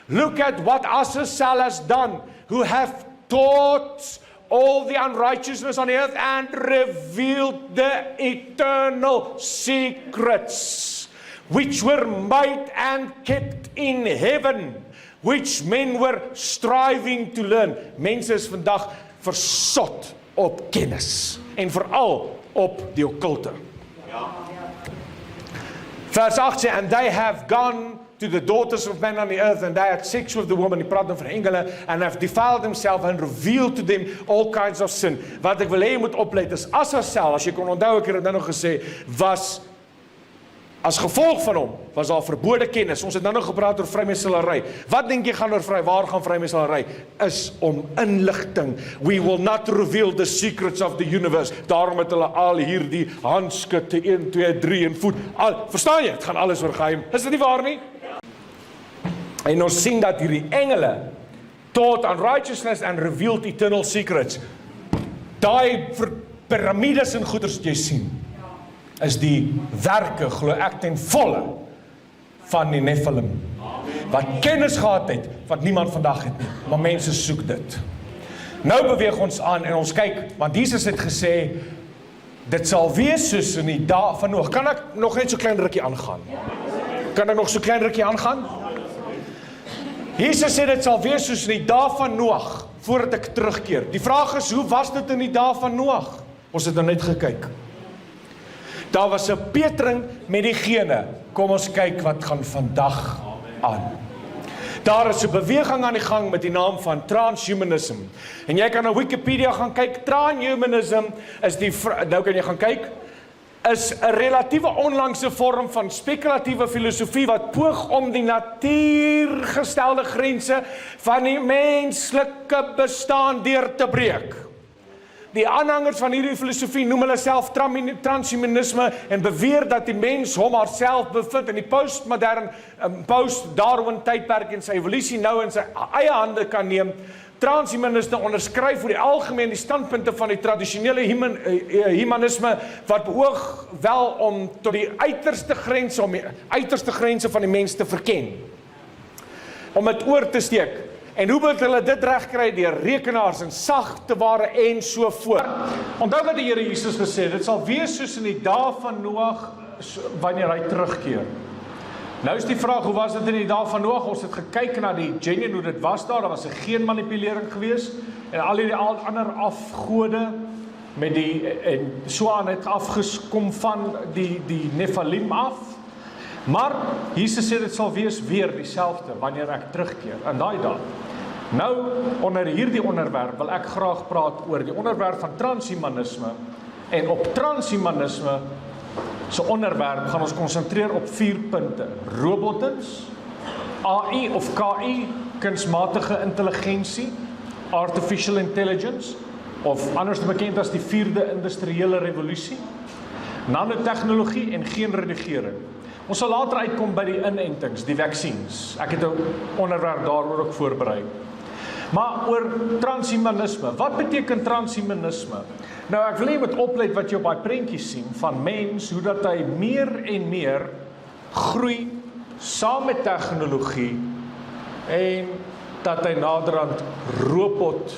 Look at what Asasel has done, who have taught all the unrighteousness on the earth and revealed the eternal secrets, which were made and kept in heaven, which men were striving to learn. Mense is vandag versot op kennis, en veral op die okkulte. Vers 8 sê, and they have gone to the daughters of men on the earth, and they had sex with the woman, die praat dan van engele, and have defiled themselves and revealed to them all kinds of sin. Wat ek wil hê jy moet oplet is, Asasel, as jy kon onthou, ek het dit nou nog gesê, was As gevolg van hom was daar verbode kennis. Ons het nou nog gepraat oor vrymetselary. Wat dink jy gaan oor waar gaan vrymetselary? Is om inligting. We will not reveal the secrets of the universe. Daarom het hulle al hierdie handskutte 1, 2, 3 en voet. Verstaan jy? Het gaan alles oor geheim. Is dit nie waar nie? En ons sien dat hierdie engele taught unrighteousness and revealed eternal secrets. Daai piramides en goeders wat jy sien, is die werke, glo ek ten volle, van die Nephilim. Wat kennis gehad het, wat niemand vandag het nie. Maar mense soek dit. Nou beweeg ons aan en ons kyk, want Jesus het gesê, dit sal wees soos in die dae van Noag. Kan ek nog net so klein rukkie aangaan? Kan ek nog so klein rukkie aangaan? Jesus sê dit sal wees soos in die dae van Noag, voordat ek terugkeer. Die vraag is, hoe was dit in die dae van Noag? Ons het nou net gekyk. Daar was 'n petering met diegene. Kom ons kyk wat gaan vandag aan. Daar is 'n beweging aan die gang met die naam van transhumanism. En jy kan na Wikipedia gaan kyk. Transhumanism is nou kan jy gaan kyk, is 'n relatiewe onlangse vorm van spekulatiewe filosofie wat poog om die natuurgestelde grense van die menslike bestaan deur te breek. Die aanhangers van hierdie filosofie noem hulle self transhumanisme en beweer dat die mens hom haarself bevind in die postmodern, post-Darwin tydperk en sy evolusie nou in sy eie hande kan neem. Transhumaniste onderskryf vir die algemeen die standpunte van die tradisionele humanisme wat beoog wel om tot die uiterste grense van die mens te verken. Om dit oor te steek. En hoe moet hulle dit regkry? Deur rekenaars en sagte ware en so voort. Onthou wat die Here Jesus gesê het, dit sal wees soos in die dae van Noag wanneer hy terugkeer. Nou is die vraag, hoe was dit in die dae van Noag? Ons het gekyk na die genuine, hoe dit was daar was geen manipulering gewees, en al die ander afgode met en so aan het afgeskom van die Nephilim af. Maar Jesus sê dit sal wees weer dieselfde wanneer ek terugkeer in daai dag. Nou, onder hierdie onderwerp wil ek graag praat oor die onderwerp van transhumanisme, en op transhumanisme se onderwerp gaan ons konsentreer op 4 punte. Robotins, AI of KI, kunsmatige intelligensie, artificial intelligence, of anders bekend as die 4de industriële revolusie, nanotechnologie en geen redigering. Ons sal later uitkom by die inentings, die vaccines. Ek het 'n onderwerp daaroor ook voorberei. Maar oor transhumanisme. Wat beteken transhumanisme? Nou, ek wil jy moet oplet wat jy op daai prentjies sien van mens, hoe dat hy meer en meer groei saam met tegnologie en dat hy naderhand robot.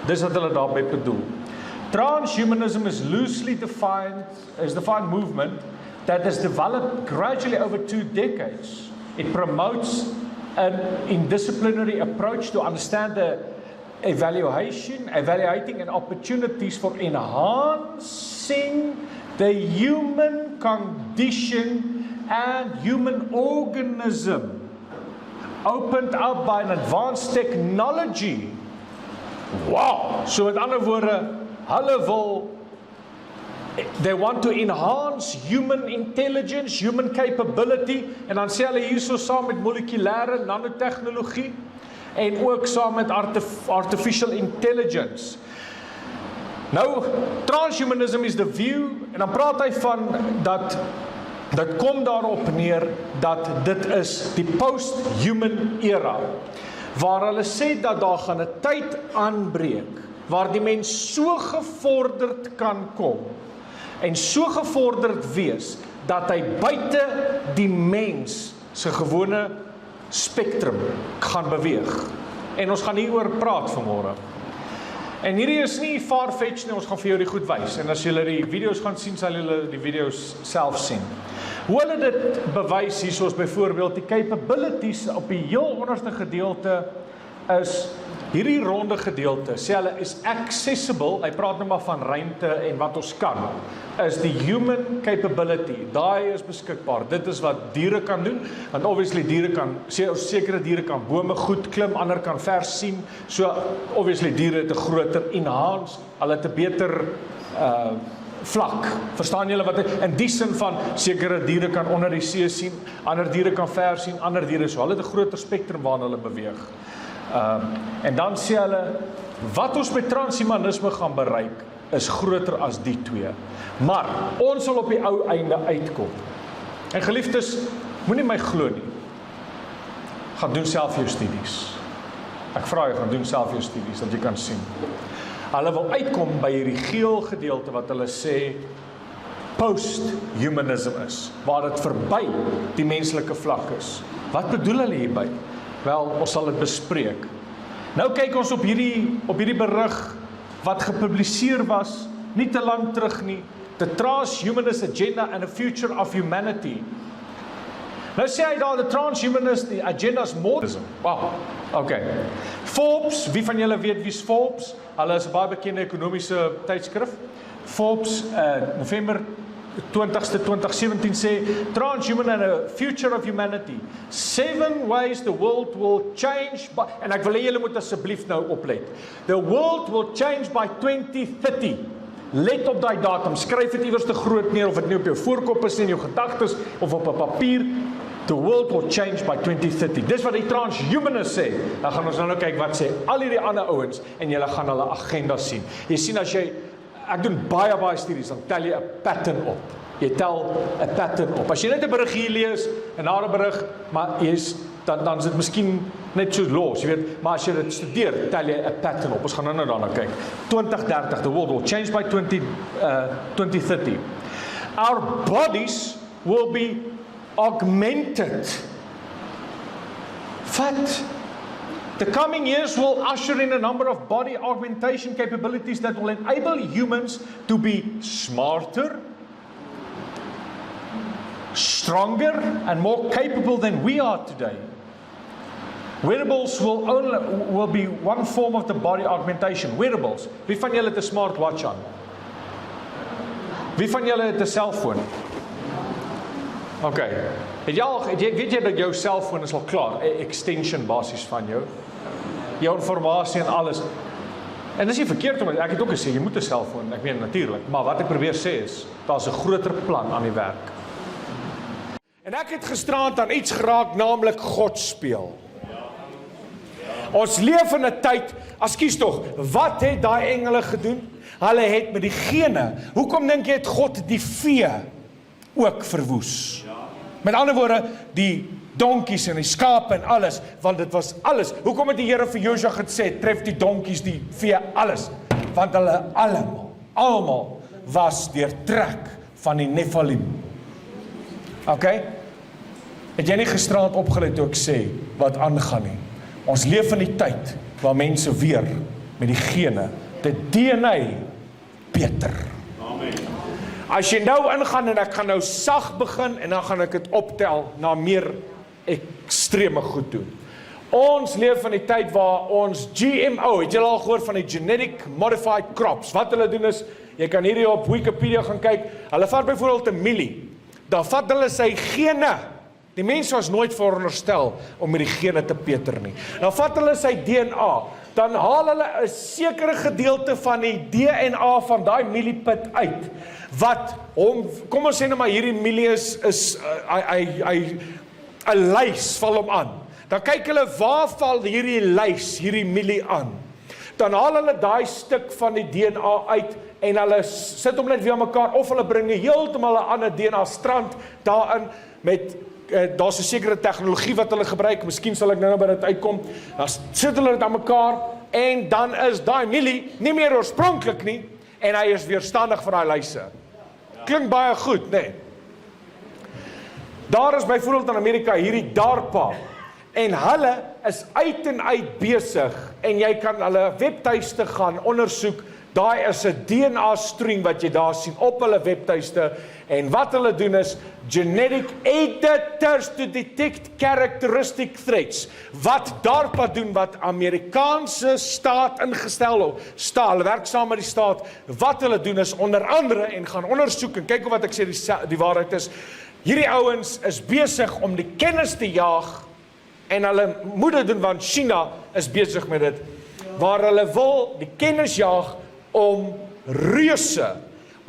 Dis wat hulle daarmee bedoel. Transhumanism is loosely defined movement that has developed gradually over 2 decades. It promotes an interdisciplinary approach to understand the evaluating and opportunities for enhancing the human condition and human organism, opened up by an advanced technology. Wow! So met ander woorde, hulle wil they want to enhance human intelligence, human capability, en dan sê hulle hierso saam met molekulêre nanotechnologie en ook saam met artificial intelligence. Nou, transhumanism is the view, en dan praat hy van dat kom daarop neer dat dit is die post-human era, waar hulle sê dat daar gaan 'n tyd aanbreek waar die mens so gevorderd kan kom en so gevorderd wees dat hy buite die mens se gewone spektrum gaan beweeg. En ons gaan hieroor praat vanmôre. En hierdie is nie far-fetched nie, ons gaan vir jou die goed wys. En as julle die video's gaan sien, sal julle die video's self sien. Hoe hulle dit bewys hier, soos byvoorbeeld die capabilities op die heel onderste gedeelte is hierdie ronde gedeelte, sê hulle is accessible, hy praat nou maar van ruimte en wat ons kan, is die human capability, daai is beskikbaar, dit is wat diere kan doen, want obviously sekere diere kan bome goed klim, ander kan vers sien, so obviously diere het 'n groter enhance, hulle het 'n beter vlak. Verstaan julle wat in die sin van sekere diere kan onder die see sien, ander diere kan ver sien, ander diere so. Hulle het 'n groter spektrum waarna hulle beweeg. En dan sê hulle, wat ons met transhumanisme gaan bereik, is groter as die twee. Maar ons sal op die ou einde uitkom. En geliefdes, moenie my glo nie. Gaan doen self jou studies. Ek vra jy, gaan doen self jou studies, dat jy kan sien. Hulle wil uitkom by hierdie geel gedeelte wat hulle sê post-humanism is, waar dit verby die menslike vlak is. Wat bedoel hulle hierby? Wel, ons sal dit bespreek. Nou kyk ons op hierdie berig wat gepubliseer was, nie te lank terug nie, The Transhumanist Agenda and the Future of Humanity. Nou sê hy daar, the transhumanist agenda is modernism. Wow, okay. Forbes, wie van julle weet wie is Forbes? Hulle is 'n baie bekende ekonomiese tydskrif. Forbes, November 20ste 2017 sê, Transhuman and a Future of Humanity. 7 ways the world will change by, en ek wil hê julle moet asseblief nou oplet. The world will change by 2030. Let op daai datum, skryf dit iewers te groot neer, of dit nie op jou voorkop is, in jou gedagtes, of op 'n papier. The world will change by 2030. Dis wat die transhumanists sê. Dan gaan ons nou kyk wat sê al hierdie ander ouens, en julle gaan hulle agenda sien. Jy sien as jy, ek doen baie studies, dan tel jy 'n pattern op. Jy tel 'n pattern op. As jy net 'n berig hier lees, en na 'n berig, maar dan is dit miskien net so los, jy weet, maar as jy dit studeer, tel jy 'n pattern op. Ons gaan nou daarna kyk. 2030, the world will change by 2030. Our bodies will be augmented. Fact. The coming years will usher in a number of body augmentation capabilities that will enable humans to be smarter, stronger, and more capable than we are today. Wearables will be one form of the body augmentation. Wearables. Wie van julle het 'n smartwatch aan? Wie van julle het 'n selfoon? Okay. Weet jy dat jou selfoon is al klaar, 'n extension basis van jou? Jou informasie en alles. En dis nie verkeerd om, ek het ook gesê, jy moet 'n selfoon, ek meen natuurlik, maar wat ek probeer sê is, daar's 'n groter plan aan die werk. En ek het gisterand aan iets geraak, naamlik God speel. Ons leef in 'n tyd, ekskuus tog, wat het daai engele gedoen? Hulle het met die gene, hoekom dink jy het God die vee ook verwoes? Met ander woorde, die donkies en die skape en alles, want dit was alles. Hoekom het die Here vir Josua gesê, tref die donkies, die vee, alles? Want hulle almal was deurtrek van die Nephilim. Okay? Het jy nie gisterand opgelet toe ek sê, wat aangaan nie? Ons leef in die tyd, waar mense weer, met die gene, die DNA, beter. Amen. As jy nou ingaan, en ek gaan nou sag begin, en dan gaan ek dit optel, na meer ekstreme goed doen. Ons leef in die tyd waar ons GMO, het julle al gehoor van die Genetic Modified Crops, wat hulle doen is, jy kan hierdie op Wikipedia gaan kyk, hulle vat byvoorbeeld 'n mielie, dan vat hulle sy gene, die mens was nooit veronderstel om met die gene te peter nie, dan vat hulle sy DNA, dan haal hulle 'n sekere gedeelte van die DNA van daai mieliepit uit, wat hom, kom ons sê nou maar hierdie mielie is 'n lys val hom aan. Dan kyk hulle, waar val hierdie lys, hierdie mielie aan? Dan haal hulle daai stuk van die DNA uit, en hulle sit hom net weer aan mekaar, of hulle bring heeltemal 'n ander DNA strand daarin, met, daar's 'n sekere tegnologie wat hulle gebruik, miskien sal ek nou by dit uitkom, dan sit hulle dit aan mekaar, en dan is daai mielie nie meer oorspronklik nie, en hy is weerstandig vir daai lyse. Klink baie goed, nee. Daar is byvoorbeeld in Amerika hierdie DARPA, en hulle is uit en uit besig, en jy kan hulle webtuiste gaan ondersoek, daai is 'n DNA string wat jy daar sien op hulle webtuiste, en wat hulle doen is, genetic editors to detect characteristic threats, wat DARPA doen, wat Amerikaanse staat ingestel staat, hulle werk saam met die staat, wat hulle doen is, onder andere, en gaan ondersoek, en kyk wat ek sê die waarheid is, hierdie ouens is besig om die kennis te jaag, en hulle moet dit doen, want China is besig met dit, waar hulle wil die kennis jaag om reuse,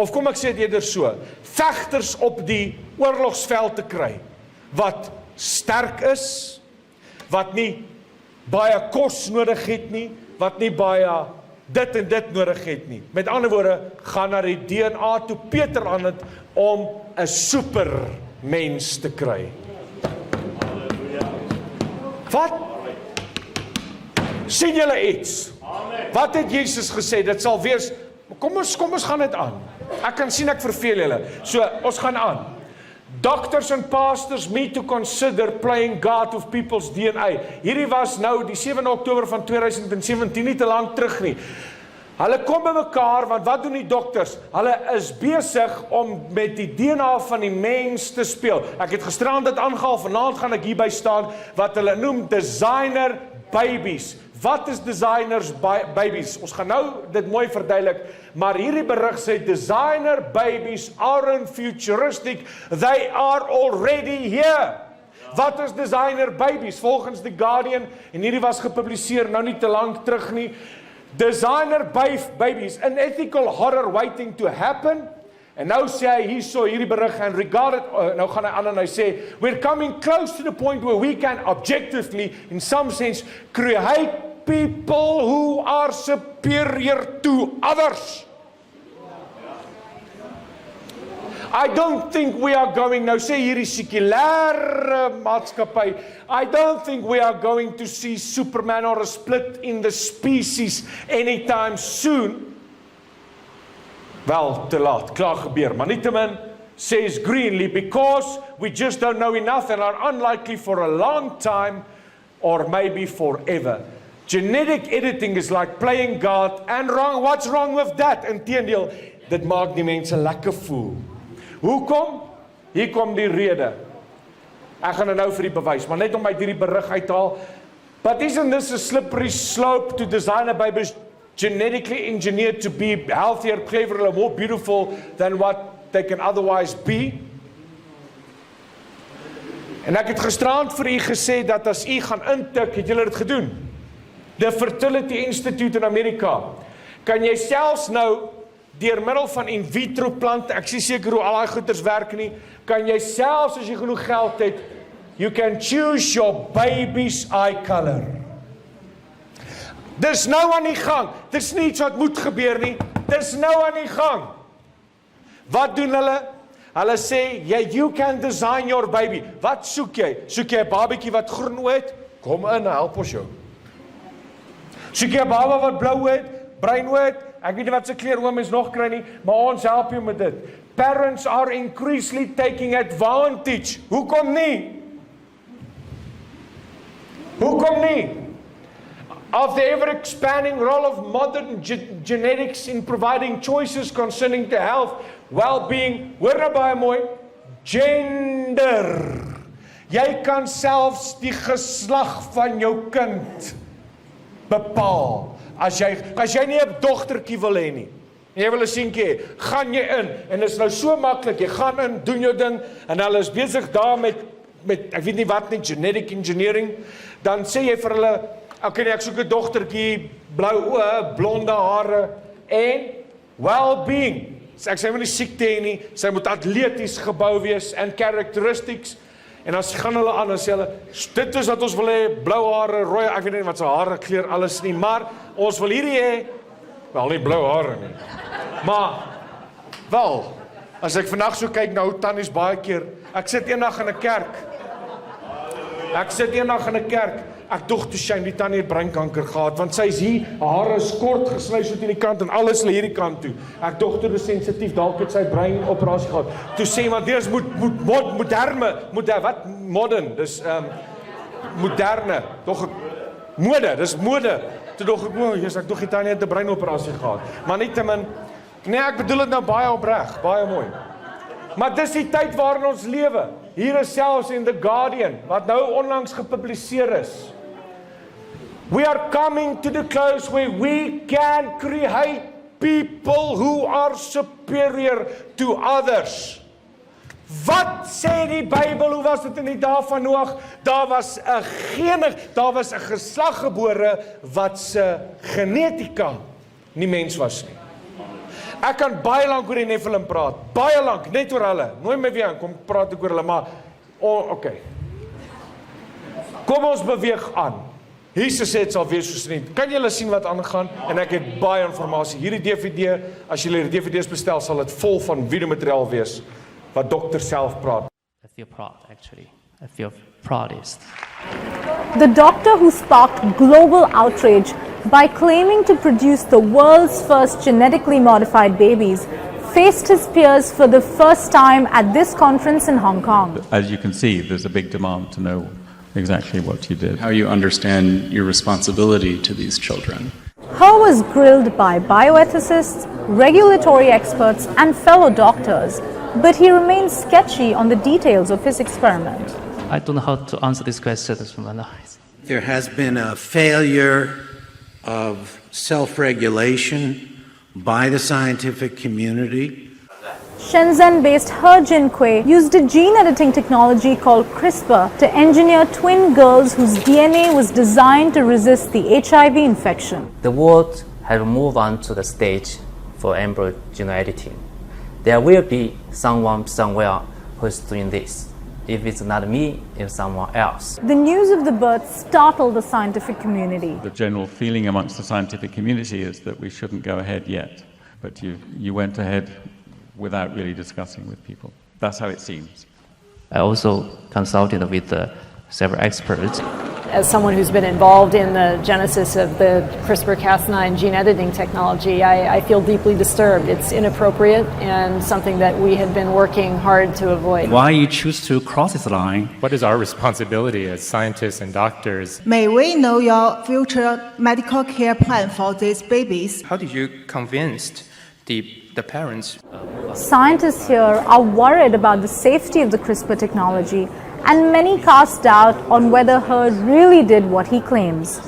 of kom ek sê dit eerder so, vegters op die oorlogsveld te kry, wat sterk is, wat nie baie kos nodig het nie, wat nie baie dit en dit nodig het nie. Met ander woorde, gaan na die DNA toe Peter aan het om 'n supermens te kry. Wat? Sien julle iets? Wat het Jesus gesê? Dit sal wees, kom ons gaan dit aan. Ek kan sien ek verveel julle. So, ons gaan aan. Doctors and pastors meet to consider playing God with people's DNA. Hierdie was nou die 7 Oktober van 2017, nie te lank terug nie. Hulle kom by mekaar, want wat doen die dokters? Hulle is besig om met die DNA van die mens te speel. Ek het gisterand dit aangehaal, vanaand gaan ek hierby staan, wat hulle noem designer babies. Wat is designers babies? Ons gaan nou dit mooi verduidelik, maar hierdie berig sê designer babies aren't futuristic, they are already here. Wat is designer babies? Volgens The Guardian, en hierdie was gepubliseer nou nie te lank terug nie, designer babies, an ethical horror waiting to happen. En nou sê hy hierso hierdie berig en regarded, nou gaan hy aan en hy sê, we're coming close to the point where we can objectively, in some sense, create people who are superior to others. I don't think we are going, nou sê hierdie sekulêre maatskappy, I don't think we are going to see Superman or a split in the species anytime soon. Wel, te laat, klaar gebeur, maar nietemin, says Greenlee, because we just don't know enough and are unlikely for a long time or maybe forever. Genetic editing is like playing God and wrong. What's wrong with that? Inteendeel, dit maak die mense lekker voel. Hoekom? Hier kom die rede. Ek gaan nou vir die bewys, maar net om uit hierdie berig uit te haal. But isn't this a slippery slope to designer babies genetically engineered to be healthier, cleverer, and more beautiful than what they can otherwise be? En ek het gisterand vir u gesê dat as u gaan intik, het julle dit gedoen. The Fertility Institute in Amerika, kan jy selfs nou, deur middel van in vitro plante, ek sê seker hoe al die goeders werk nie, kan jy selfs as jy genoeg geld het, you can choose your baby's eye color. Dis nou aan die gang, dis nie iets wat moet gebeur nie, dis nou aan die gang. Wat doen hulle? Hulle sê, you can design your baby. Wat soek jy? Soek jy 'n babatjie wat groen oë het? Kom in, help ons jou. Soek jy 'n baba wat blou het, bruin het? Ek weet nie wat se kleur oom mens nog kry nie, maar ons help jou met dit. Parents are increasingly taking advantage. Hoekom nie? Hoekom nie? Of the ever-expanding role of modern genetics in providing choices concerning the health, well-being, hoor nou baie mooi, gender. Jy kan selfs die geslag van jou kind bepaal. As jy nie 'n dogtertjie wil hê nie, en jy wil 'n seentjie hê, gaan jy in, en dit is nou so maklik, jy gaan in, doen jou ding, en hulle is besig daar met ek weet nie wat nie, genetic engineering, dan sê jy vir hulle, okay, ek soek 'n dogtertjie, blou oë, blonde hare, en well-being. Ek sê nie siekte hê nie, sy moet atleties gebou wees, and characteristics, en as gaan hulle aan, en sê hulle, dit is wat ons wil hê, blou hare, rooi, ek weet nie wat sy hare kleur, alles nie, maar ons wil hierdie hê, wel nie blou hare nie, maar, wel, as ek vandag so kyk na hoe tannies baie keer, ek sit eendag in 'n kerk, ek dog toe Shane, die tannie het breinkanker gehad, want sy is hier, hare is kort gesny so teen die kant, en alles lê hierdie kant toe, ek dog toe dis sensitief, dalk het sy breinoperasie gehad, toe sê iemand, dis modern, dis moderne, mode, dis mode, toe dog ek, ek dog die tannie het 'n breinoperasie gehad, maar nietemin, nee, ek bedoel dit nou baie opreg, baie mooi, maar dis die tyd waarin ons lewe, hier is selfs in The Guardian, wat nou onlangs gepubliseer is, we are coming to the close where we can create people who are superior to others. Wat sê die Bybel, hoe was dit in die dae van Noag? Daar was 'n geslag gebore wat se genetika nie mens was nie. Ek kan baie lank oor die Nephilim praat. Baie lank, net oor hulle. Nooi my weer aan, kom praat ek oor hulle, maar okay. Kom ons beweeg aan. Jesus sê dit sal wees soos nie. Kan julle sien wat aangaan? En ek het baie inligting. Hierdie DVD, as julle die DVD's bestel, sal dit vol van videomateriaal wees wat dokter self praat. I feel proud, actually. I feel proudest. The doctor who sparked global outrage by claiming to produce the world's first genetically modified babies faced his peers for the first time at this conference in Hong Kong. As you can see, there's a big demand to know exactly what you did. How you understand your responsibility to these children. He was grilled by bioethicists, regulatory experts, and fellow doctors, but he remains sketchy on the details of his experiment. I don't know how to answer this question. There has been a failure of self-regulation by the scientific community. Shenzhen-based He Jinkui used a gene editing technology called CRISPR to engineer twin girls whose DNA was designed to resist the HIV infection. The world has moved on to the stage for embryo gene editing. There will be someone somewhere who's doing this. If it's not me, it's someone else. The news of the birth startled the scientific community. The general feeling amongst the scientific community is that we shouldn't go ahead yet, but you went ahead without really discussing with people. That's how it seems. I also consulted with several experts. As someone who's been involved in the genesis of the CRISPR-Cas9 gene editing technology, I feel deeply disturbed. It's inappropriate and something that we have been working hard to avoid. Why you choose to cross this line? What is our responsibility as scientists and doctors? May we know your future medical care plan for these babies? How did you convince the parents? Scientists here are worried about the safety of the CRISPR technology, and many cast doubt on whether He really did what he claims.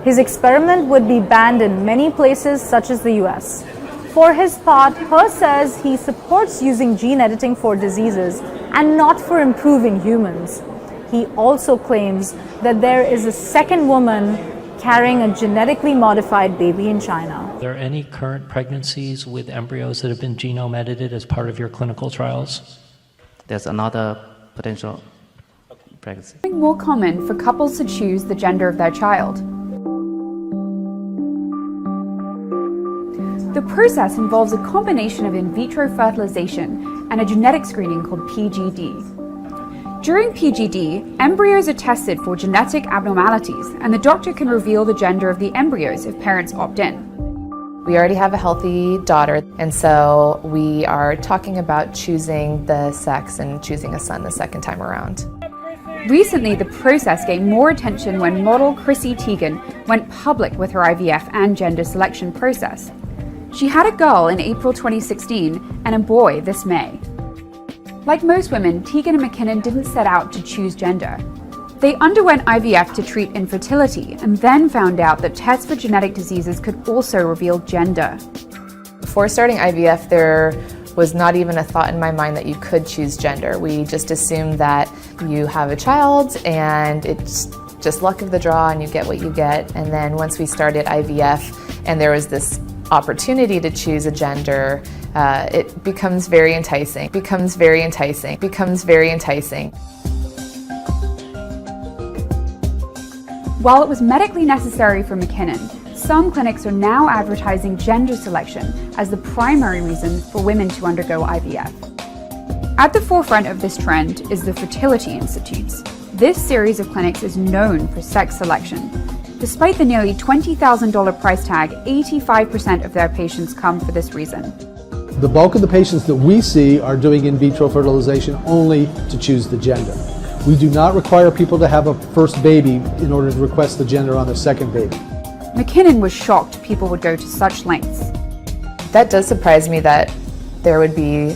His experiment would be banned in many places such as the US. For his part, He says he supports using gene editing for diseases and not for improving humans. He also claims that there is a second woman carrying a genetically modified baby in China. Are there any current pregnancies with embryos that have been genome edited as part of your clinical trials? There's another potential pregnancy. It's more common for couples to choose the gender of their child. The process involves a combination of in vitro fertilization and a genetic screening called PGD. During PGD, embryos are tested for genetic abnormalities, and the doctor can reveal the gender of the embryos if parents opt in. We already have a healthy daughter, and so we are talking about choosing the sex and choosing a son the second time around. Recently, the process gained more attention when model Chrissy Teigen went public with her IVF and gender selection process. She had a girl in April 2016 and a boy this May. Like most women, Teigen and McKinnon didn't set out to choose gender. They underwent IVF to treat infertility and then found out that tests for genetic diseases could also reveal gender. Before starting IVF, there was not even a thought in my mind that you could choose gender. We just assumed that you have a child and it's just luck of the draw and you get what you get. And then once we started IVF and there was this opportunity to choose a gender, it becomes very enticing, becomes very enticing, becomes very enticing. While it was medically necessary for McKinnon, some clinics are now advertising gender selection as the primary reason for women to undergo IVF. At the forefront of this trend is the Fertility Institutes. This series of clinics is known for sex selection. Despite the nearly $20,000 price tag, 85% of their patients come for this reason. The bulk of the patients that we see are doing in vitro fertilization only to choose the gender. We do not require people to have a first baby in order to request the gender on their second baby. McKinnon was shocked people would go to such lengths. That does surprise me that there would be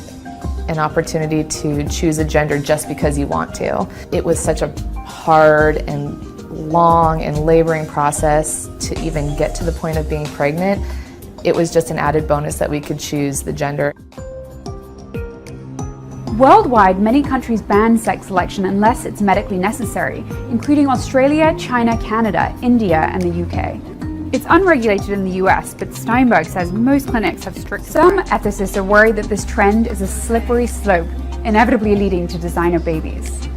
an opportunity to choose a gender just because you want to. It was such a hard and long and laboring process to even get to the point of being pregnant. It was just an added bonus that we could choose the gender. Worldwide, many countries ban sex selection unless it's medically necessary, including Australia, China, Canada, India, and the UK. It's unregulated in the US, but Steinberg says most clinics have strict. Some ethicists are worried that this trend is a slippery slope, inevitably leading to designer babies.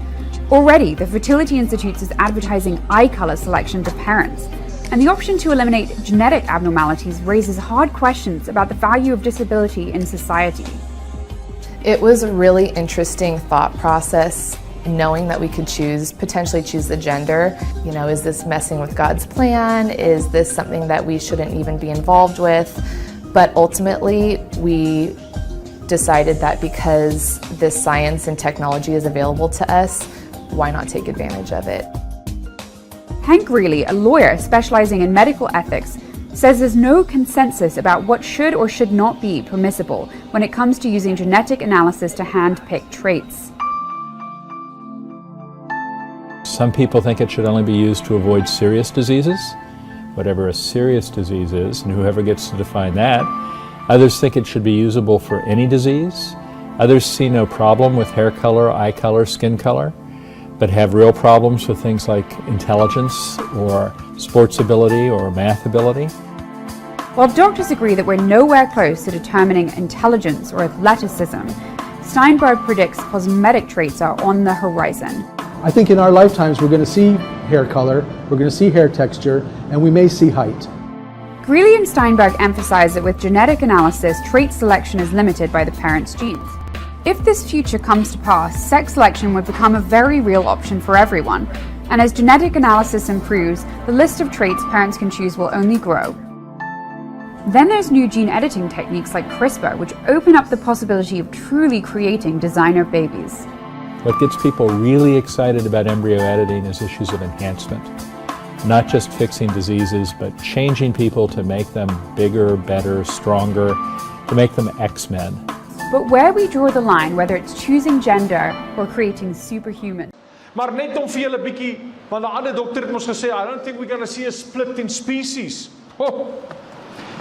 Already, the Fertility Institute is advertising eye color selection to parents, and the option to eliminate genetic abnormalities raises hard questions about the value of disability in society. It was a really interesting thought process, knowing that we could potentially choose the gender. You know, is this messing with God's plan? Is this something that we shouldn't even be involved with? But ultimately, we decided that because this science and technology is available to us, why not take advantage of it? Hank Greeley, a lawyer specializing in medical ethics, says there's no consensus about what should or should not be permissible when it comes to using genetic analysis to handpick traits. Some people think it should only be used to avoid serious diseases, whatever a serious disease is, and whoever gets to define that. Others think it should be usable for any disease. Others see no problem with hair color, eye color, skin color, but have real problems with things like intelligence or sports ability or math ability. While doctors agree that we're nowhere close to determining intelligence or athleticism, Steinberg predicts cosmetic traits are on the horizon. I think in our lifetimes we're going to see hair color, we're going to see hair texture, and we may see height. Greeley and Steinberg emphasize that with genetic analysis, trait selection is limited by the parent's genes. If this future comes to pass, sex selection would become a very real option for everyone, and as genetic analysis improves, the list of traits parents can choose will only grow. Then there's new gene editing techniques like CRISPR, which open up the possibility of truly creating designer babies. What gets people really excited about embryo editing is issues of enhancement. Not just fixing diseases, but changing people to make them bigger, better, stronger, to make them X-Men. But where we draw the line, whether it's choosing gender or creating superhuman. Maar net om vir julle bietjie, want 'n ander dokter het ons gesê, I don't think we're going to see a split in species.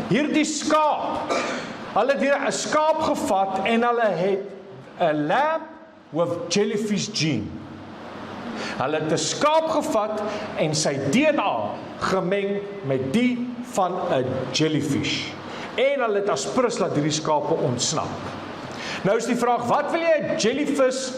Hierdie skaap, hulle het hier 'n skaap gevat en hulle het 'n lamb with jellyfish gene. Hulle het 'n skaap gevat en sy DNA gemeng met die van 'n jellyfish. En hulle het as prins laat hierdie skape ontsnap. Nou is die vraag, wat wil jy 'n jellyfish,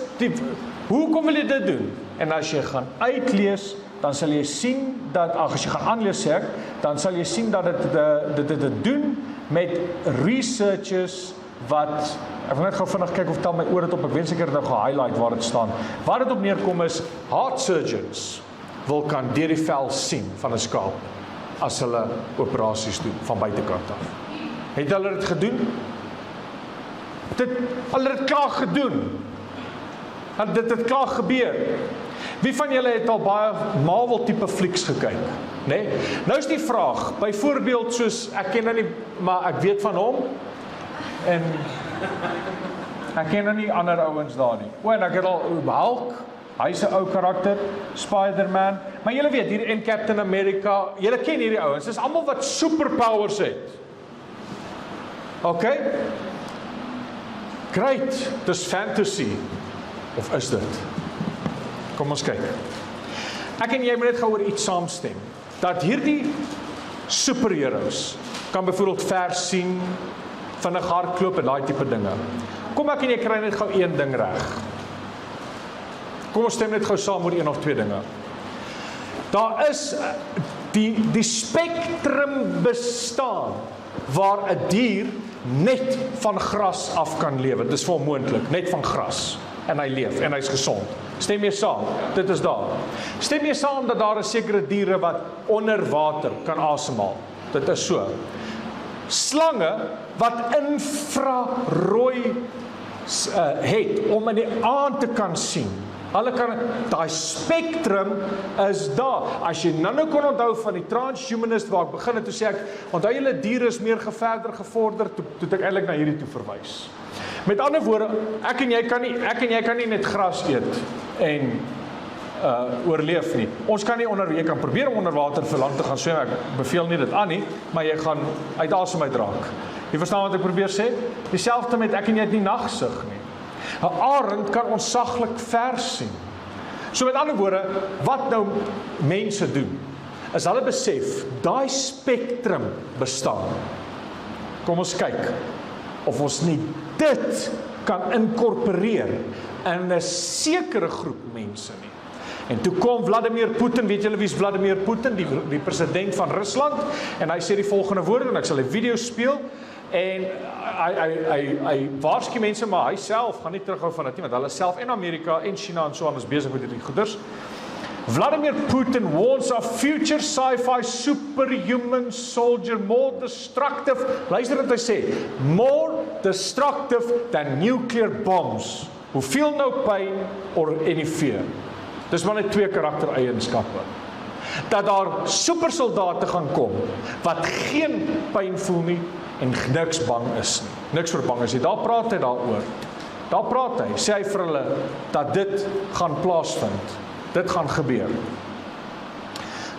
hoekom wil jy dit doen? En as jy gaan uitlees, dan sal jy sien dat, as jy gaan aanlees sê ek, dan sal jy sien dat dit doen met researchers wat, ek wil net gou vinnig kyk of tel my oor dit op, ek weet seker dat ge-highlight waar dit staan. Waar dit op neerkom is, heart surgeons wil kan deur die vel sien van 'n skaap as hulle operasies doen van buitekant af. Het hulle dit gedoen? Hulle het klaar gedoen. Dit het klaar gebeur. Wie van julle het al baie Marvel tipe flieks gekyk? Nee? Nou is die vraag, byvoorbeeld soos, ek ken nou nie, maar ek weet van hom, en ek ken nou nie ander ouens daar nie. En ek het al Hulk, hy's 'n ou karakter, Spider-Man, maar julle weet, hier in Captain America, julle ken hierdie ouens, dis almal wat superpowers het. Okay? Great, dis fantasy, of is dit? Kom ons kyk. Ek en jy moet net gou oor iets saamstem, dat hierdie superheroes kan byvoorbeeld vers sien, vinnig hardloop en daai tipe dinge. Kom ek en jy kry net gou een ding reg. Kom ons stem net gou saam oor een of twee dinge. Daar is die spektrum bestaan waar 'n dier net van gras af kan lewe. Dit is onmoontlik, net van gras. En hy leef en hy's gesond. Stem jy saam? Dit is daar. Stem jy saam dat daar 'n sekere diere wat onder water kan asemhaal? Dit is so. Slange wat infrarooi het om in die aand te kan sien. Hulle kan, daai spektrum is daar. As jy nou kon onthou van die transhumanist waar ek begin het, toe sê ek, onthou julle diere is meer gevorderd, toe ek eintlik na hierdie toe verwys. Met ander woorde, ek en jy kan nie net gras eet en oorleef nie. Ons kan nie jy kan probeer om onder water vir lank te gaan swem, ek beveel nie dit aan nie, maar jy gaan uit asem uitraak. Jy verstaan wat ek probeer sê? Dieselfde met ek en jy het nie nagsig nie. 'n Arend kan ontsaglik vers sien. So met ander woorde, wat nou mense doen, is hulle besef, daai spektrum bestaan. Kom ons kyk, of ons nie dit kan inkorporeer in 'n sekere groep mense nie. En toe kom Vladimir Putin, weet julle wie is Vladimir Putin, die president van Rusland, en hy sê die volgende woorde, en ek sal die video speel, en hy waarsku mense, maar hy self gaan nie terughou van dit nie, want hulle self en Amerika en China en so aan is besig met hierdie goeders. Vladimir Putin warns of future sci-fi superhuman soldier more destructive, luister wat hy sê, more destructive than nuclear bombs, who feel no pain or any fear. Dis maar net 2 karaktereienskappe. Dat daar supersoldate gaan kom, wat geen pyn voel nie, en niks bang is nie. Niks vir bang is nie. Daar praat hy daaroor. Daar praat hy, sê hy vir hulle, dat dit gaan plaasvind. Dit gaan gebeur.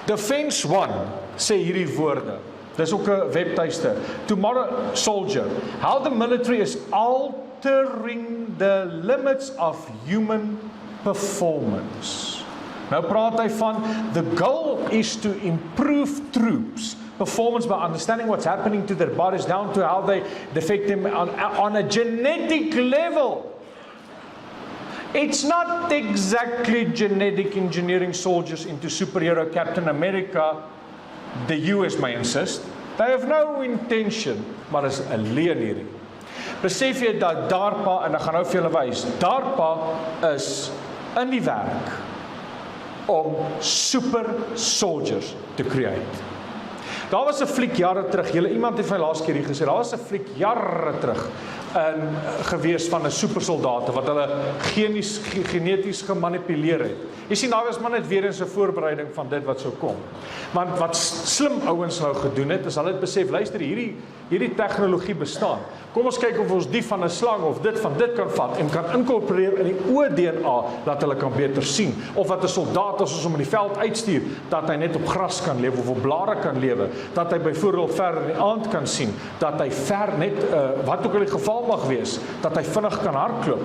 Defense One sê hierdie woorde. Dis ook 'n webtuiste. Tomorrow Soldier. How the military is altering the limits of human performance. Nou praat hy van, the goal is to improve troops performance by understanding what's happening to their bodies down to how they affect them on a genetic level. It's not exactly genetic engineering soldiers into superhero Captain America, the US may insist. They have no intention, maar is 'n leuen hierdie. Besef jy dat DARPA, en ek gaan nou vir julle wys, DARPA is in die werk om super soldiers te create. Daar was 'n fliek jare terug, iemand het vir my laas keer hier gesê, daar was 'n fliek jare terug gewees van 'n supersoldate wat hulle geneties gemanipuleer het. Jy sien, daar was maar net weer eens 'n voorbereiding van dit wat sou kom. Want wat slim ouens nou gedoen het, is hulle het besef, luister, hierdie tegnologie bestaan. Kom ons kyk of ons die van 'n slang of dit van dit kan vat en kan inkorporeer in die oor-DNA, dat hulle kan beter sien. Of wat 'n soldaat as ons hom in die veld uitstuur, dat hy net op gras kan lewe of op blare kan lewe, dat hy byvoorbeeld ver in die aand kan sien, dat hy ver net, wat ook al die geval mag wees, dat hy vinnig kan hardloop.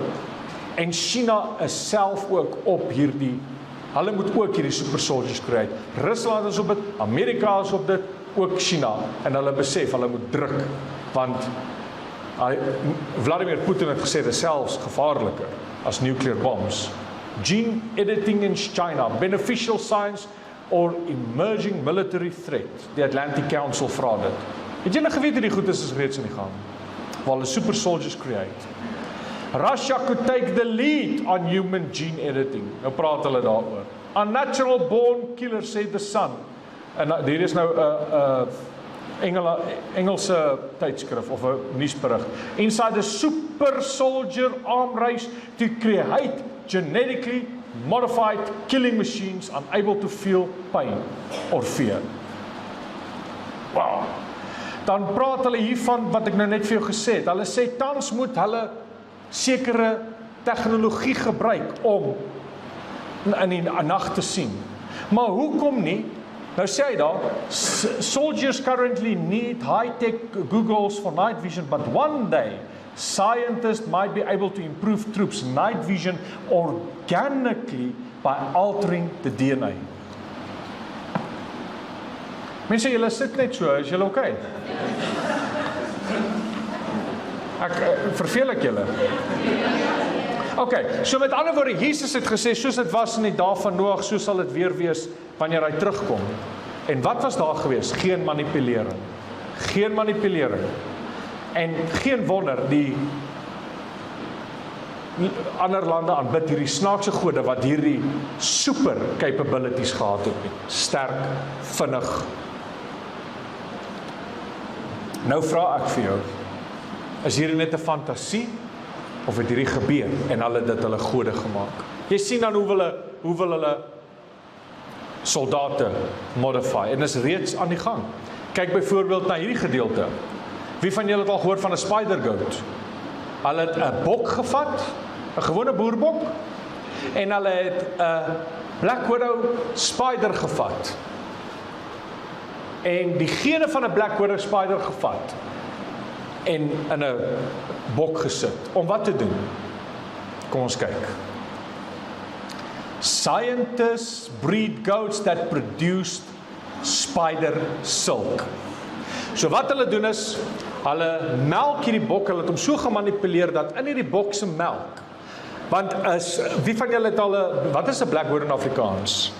En China is self ook op hierdie, hulle moet ook hierdie super soldiers kry. Rusland is op dit, Amerika is op dit, ook China, en hulle besef, hulle moet druk, want Vladimir Putin het gesê, dit is selfs gevaarliker as nuclear bombs. Gene editing in China, beneficial science or emerging military threat. Die Atlantic Council vra dit. Het julle geweet hierdie goed is reeds in die gang? Waar hulle super soldiers create. Russia could take the lead on human gene editing. Nou praat hulle daaroor. Unnatural born killer, said the Sun. En hier is nou 'n Engelse tydskrif of 'n nuusberig. Inside the super soldier arm race to create genetically modified killing machines unable to feel pain or fear. Wow. Dan praat hulle hiervan wat ek nou net vir jou gesê het. Hulle sê tans moet hulle sekere tegnologie gebruik om in die nag te sien. Maar hoekom nie? Nou sê hy daar, soldiers currently need high-tech goggles for night vision, but one day scientists might be able to improve troops' night vision organically by altering the DNA. Mense, julle sit net so, is julle okay? Verveel ek julle? Okay, so met ander woorde, Jesus het gesê, soos dit was in die dae van Noag, so sal dit weer wees wanneer hy terugkom. En wat was daar gewees? Geen manipulering. Geen manipulering. En geen wonder, die ander lande aanbid hierdie snaakse gode wat hierdie super capabilities gehad het. Sterk, vinnig. Nou vra ek vir jou, is hierdie net 'n fantasie of het hierdie gebeur en hulle dit hulle gode gemaak? Jy sien dan hoe wil hulle soldate modify en is reeds aan die gang. Kyk byvoorbeeld na hierdie gedeelte. Wie van julle het al gehoor van 'n spider goat? Hulle het 'n bok gevat, 'n gewone boerbok, en hulle het 'n black widow spider gevat. En die gene van 'n black widow spider gevat en in 'n bok gesit. Om wat te doen? Kom ons kyk. Scientists breed goats that produced spider silk. So wat hulle doen is, hulle melk hierdie bok, hulle het hom so gemanipuleer dat in hierdie bok se melk, want wie van julle het al wat is 'n black widow in Afrikaans?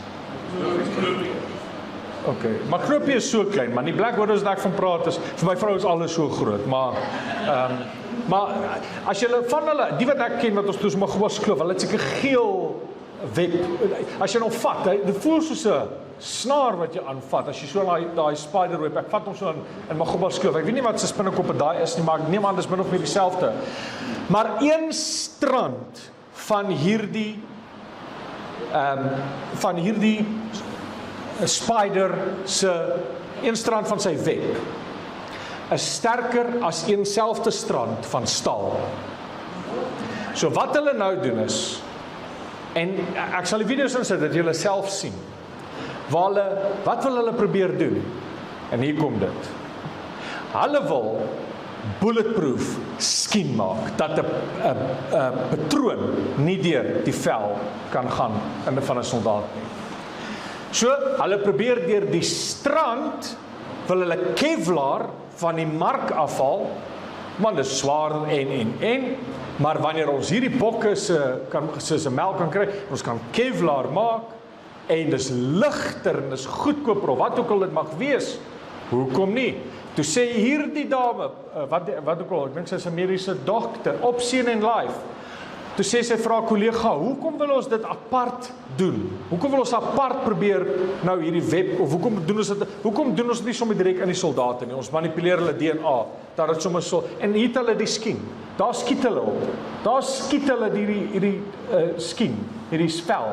Okay, maar knoopie is so klein, maar die black widows wat ek van praat is, vir my vrou is alles so groot, maar as julle van hulle, die wat ek ken wat ons toe sommer gewas kloof, hulle het seker geel web, as jy hom vat, dit voel soos 'n snaar wat jy aanvat, as jy so daai spiderweb, ek vat hom so in my gobals kloof, ek weet nie wat se spinnekoppe daai is nie, maar ek neem aan dis min of meer dieselfde, maar een strand van hierdie spider se een strand van sy web is sterker as een selfde strand van staal. So wat hulle nou doen is, en ek sal die video's insit dat julle self sien, wat wil hulle probeer doen? En hier kom dit. Hulle wil bulletproof skien maak, dat 'n patroon nie deur die vel kan gaan van 'n soldaat nie. So, hulle probeer deur die strand, wil hulle Kevlar van die mark afhaal, want dit is swaar en, maar wanneer ons hierdie bokke se melk kan kry, ons kan Kevlar maak, en dis ligter, en dis goedkoper, of wat ook al dit mag wees, hoekom nie? Toe sê hierdie dame, wat ook al, ek dink sy is 'n mediese dokter, op CNN Live, toe sê sy vir haar kollega, hoekom wil ons dit apart doen? Hoekom wil ons apart probeer nou hierdie web, of hoekom doen ons dit nie sommer direk in die soldate nie? Ons manipuleer hulle DNA, dat het sommer so, en hier het hulle die skien, daar skiet hulle op, daar skiet hulle hierdie skien, hierdie spel,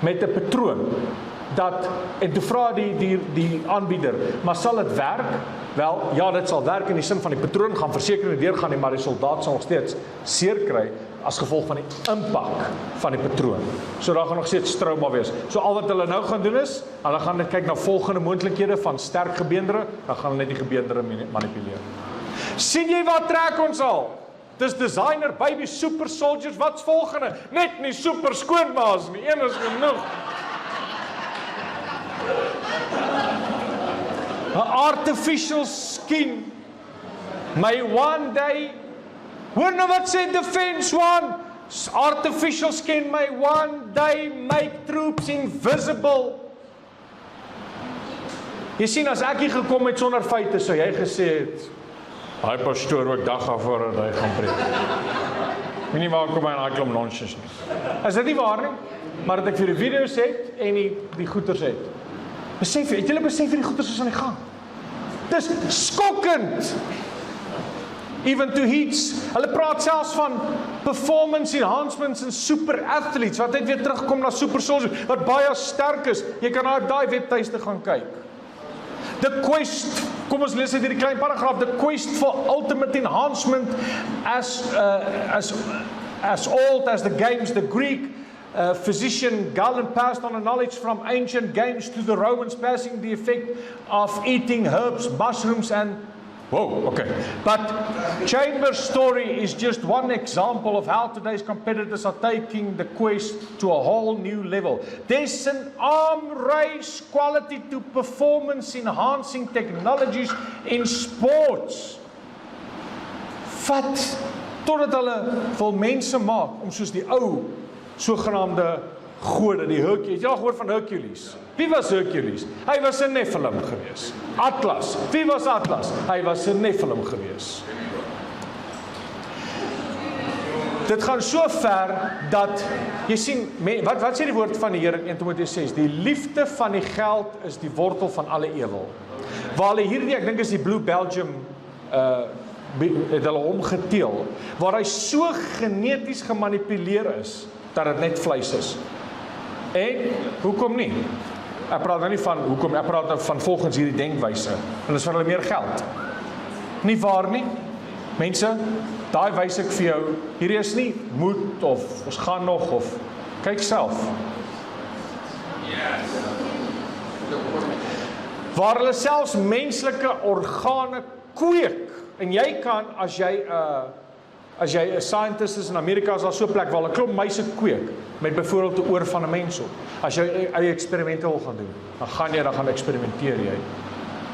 met 'n patroon, en toe vra die aanbieder, maar sal dit werk? Wel, ja, dit sal werk in die sin van die patroon gaan verseker nie deurgaan nie, maar die soldaat sal nog steeds seer kry as gevolg van die impak van die patroon. So daar gaan nog steeds trauma wees. So al wat hulle nou gaan doen is, hulle gaan net kyk na volgende moontlikhede van sterk gebeendere, dan gaan hulle net die gebeendere manipuleer. Sien jy wat trek ons al? Dis designer baby super soldiers, wat's volgende? Net nie super skoonmaas nie, een is genoeg. 'n artificial skin may one day, wonder what said defense one, artificial skin may one day make troops invisible. Jy sien, as ek hier gekom het sonder feite, sou jy gesê het, hy pastoor ook dag af voordat hy gaan preek. Nie waar kom hy in 'n klomp nonsens nie. Is dit nie waar nie? Maar dat ek vir die video's het en die goeters het. Besef, het julle besef hierdie goeters is aan die gang? Dis skokkend. Even to heats. Hulle praat selfs van performance enhancements en super athletes, wat net weer terugkom na super soldiers, wat baie sterk is. Jy kan na daai webtuiste gaan kyk. The quest, kom ons lees uit hierdie klein paragraaf, the quest for ultimate enhancement as old as the games, the Greek physician Galen passed on a knowledge from ancient games to the Romans, passing the effect of eating herbs, mushrooms and whoa, okay. But Chambers' story is just one example of how today's competitors are taking the quest to a whole new level. There's an arm race quality to performance enhancing technologies in sports. Vat totdat hulle wil mense maak om soos die ou sogenaamde gode, die Hercules. Jy het al gehoor van Hercules. Wie was Hercules? Hy was 'n Nephilim gewees. Atlas. Wie was Atlas? Hy was 'n Nephilim gewees. Dit gaan so ver dat jy sien, wat sê die woord van die Here in 1 Timoteus 6? Die liefde van die geld is die wortel van alle ewel. Waar hulle hierdie, ek dink is die Blue Belgium het hulle omgeteel, waar hy so geneties gemanipuleer is dat dit net vleis is. En hoekom nie? Ek praat nou nie van hoekom, ek praat nou van volgens hierdie denkwyse. En dis vir hulle meer geld. Nie waar nie? Mense, daai wys ek vir jou, hierdie is nie moet of ons gaan nog of kyk self. Waar hulle selfs menslike organe kweek. En jy kan, as jy As jy 'n scientist is in Amerika, is daar so 'n plek waar hulle klomp muise kweek met byvoorbeeld 'n oor van 'n mens op. As jy eie eksperimente wil gaan doen, dan gaan eksperimenteer jy.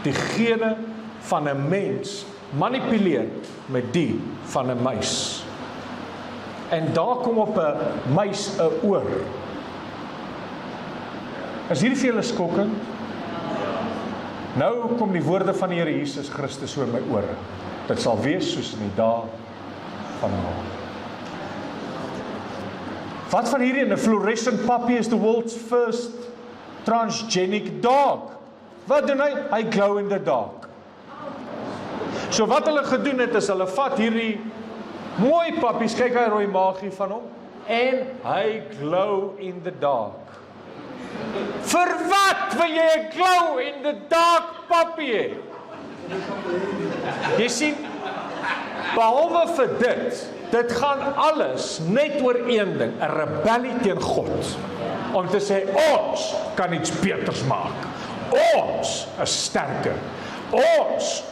Die gene van 'n mens manipuleer met die van 'n muis. En daar kom op 'n muis 'n oor. Is hierdie vir julle skokkend? Nou kom die woorde van die Here Jesus Christus oor my ore. Dit sal wees soos in die dae van Noag. Wat van hierdie? 'n fluorescent puppy is the world's first transgenic dog. Wat doen hy? Hy glow in the dark. So wat hulle gedoen het, is hulle vat hierdie mooi pappies, kyk hy rooi maagie van hom, en hy glow in the dark. Vir wat wil jy 'n glow in the dark pappie hê? Jy sien, behalwe vir dit gaan alles net oor een ding, 'n rebellie teen God. Om te sê, ons kan iets beters maak. Ons is sterker. Ons,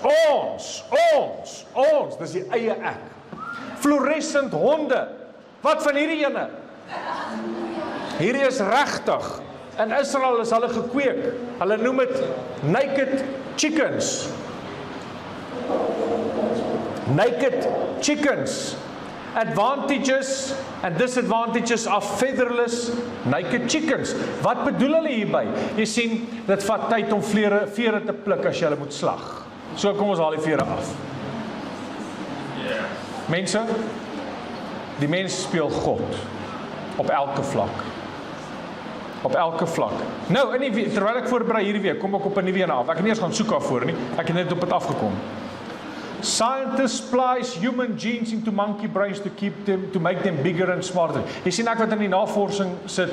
dis die eie ek. Fluorescent honde. Wat van hierdie ene? Hierdie is regtig. In Israel is hulle gekweek. Hulle noem dit naked chickens. Naked chickens. Advantages and disadvantages of featherless naked chickens. Wat bedoel hulle hierby? Jy sien, dit vat tyd om vere te pluk as jy hulle moet slag. So kom ons haal die vere af. Mense, die mens speel God op elke vlak. Op elke vlak. Nou, terwyl ek voorberei hierdie week, kom ek op 'n nuwe een af. Ek het nie eens gaan soek daarvoor nie. Ek het net op dit afgekom. Scientists splice human genes into monkey brains to make them bigger and smarter. Jy sien, ek wat in die navorsing sit,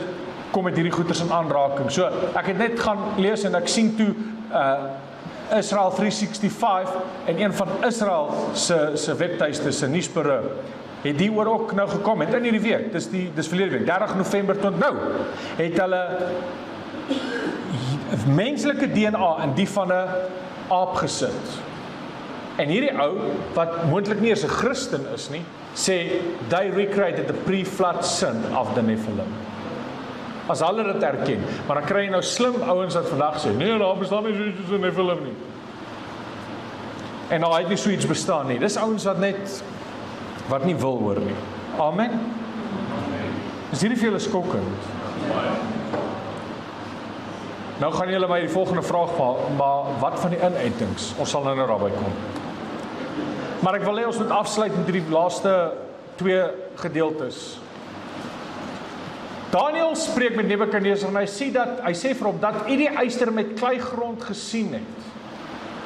kom met hierdie goeters in aanraking. So, ek het net gaan lees en ek sien toe Israel 365 en een van Israel se webtuiste, se nuusburo, het die oor ook nou gekom, het in hierdie week, dis verlede week, 30 November tot nou, het hulle menslike DNA in die van 'n aap gesit. En hierdie ou, wat moontlik nie eens 'n Christen is nie, sê, they recreated the pre-flood sin of the Nephilim. As hulle dit erken, maar dan kry jy nou slim ouens wat vandag sê, nee, daar bestaan nie soos 'n Nephilim nie. En daar het nie so iets bestaan nie. Dis ouens wat nie wil hoor nie. Amen. Is hierdie vir julle skokkend? Nou gaan julle my die volgende vraag vra, maar wat van die inentings? Ons sal nou daarby kom. Maar ek wil hê ons moet afsluit met die laaste 2 gedeeltes. Daniel spreek met Nebukadneser en hy sê vir hom dat hy die yster met kleigrond gesien het.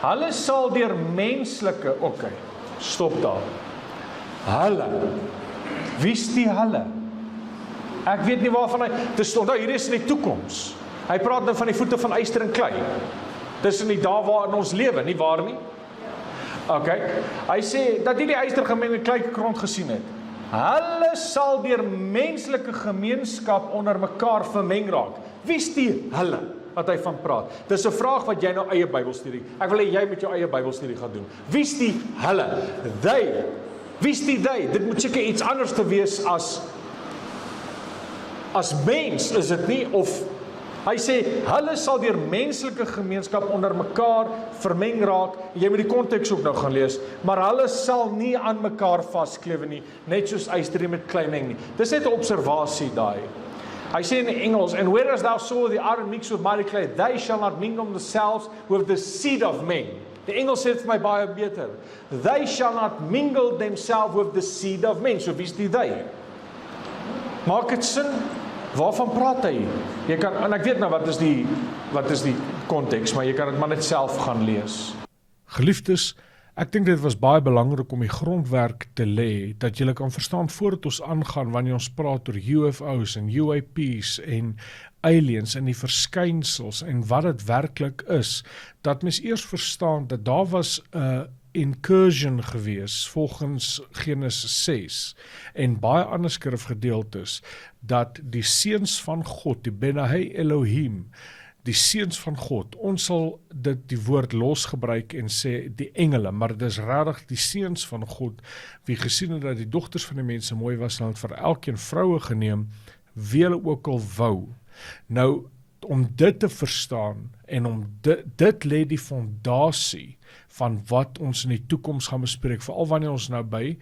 Hulle sal deur menslike, stop daar. Hulle. Wie's die hulle? Ek weet nie waarvan hy, dis onthou hier is in die toekoms. Hy praat nou van die voete van yster en klei. Dis in die dae waarin ons lewe, nie waar nie? Hy sê dat hy die yster gemeng met kleigrond gesien het. Hulle sal deur menslike gemeenskap onder mekaar vermeng raak. Wie's die hulle wat hy van praat? Dis 'n vraag wat jy nou eie Bybelstudie. Ek wil hê jy met jou eie Bybelstudie gaan doen. Wie's die hulle? They. Wie's die they? Dit moet seker iets anders te wees as mens, is dit nie? Of hy sê, hulle sal deur menslike gemeenskap onder mekaar vermeng raak. Jy moet die konteks ook nou gaan lees, maar hulle sal nie aan mekaar vasklewe nie, net soos yster met klei meng nie. Dis net 'n observasie daai. Hy sê in die Engels, and whereas thou saw the iron mixed with mighty clay, they shall not mingle themselves with the seed of men. Die Engels sê dit vir my baie beter. They shall not mingle themselves with the seed of men. So wie's die they? Maak dit sin? Waarvan praat hy? Jy kan, en ek weet nou wat is die konteks, maar jy kan dit maar net self gaan lees. Geliefdes, ek dink dit was baie belangrik om die grondwerk te lê, dat julle kan verstaan voordat ons aangaan wanneer ons praat oor UFO's en UAP's en aliens en die verskynsels en wat dit werklik is, dat mens eers verstaan dat daar was 'n incursion gewees volgens Genesis 6 en baie ander skrifgedeeltes dat die seuns van God, die Benahi Elohim, die seuns van God. Ons sal die woord losgebruik en sê die engele, maar dit is regtig die seuns van God, wie gesien het dat die dogters van die mense mooi was, en het vir elkeen vroue geneem, wie hulle ook al wou. Nou, om dit te verstaan, en om dit lê die fondasie van wat ons in die toekoms gaan bespreek, veral wanneer ons nou by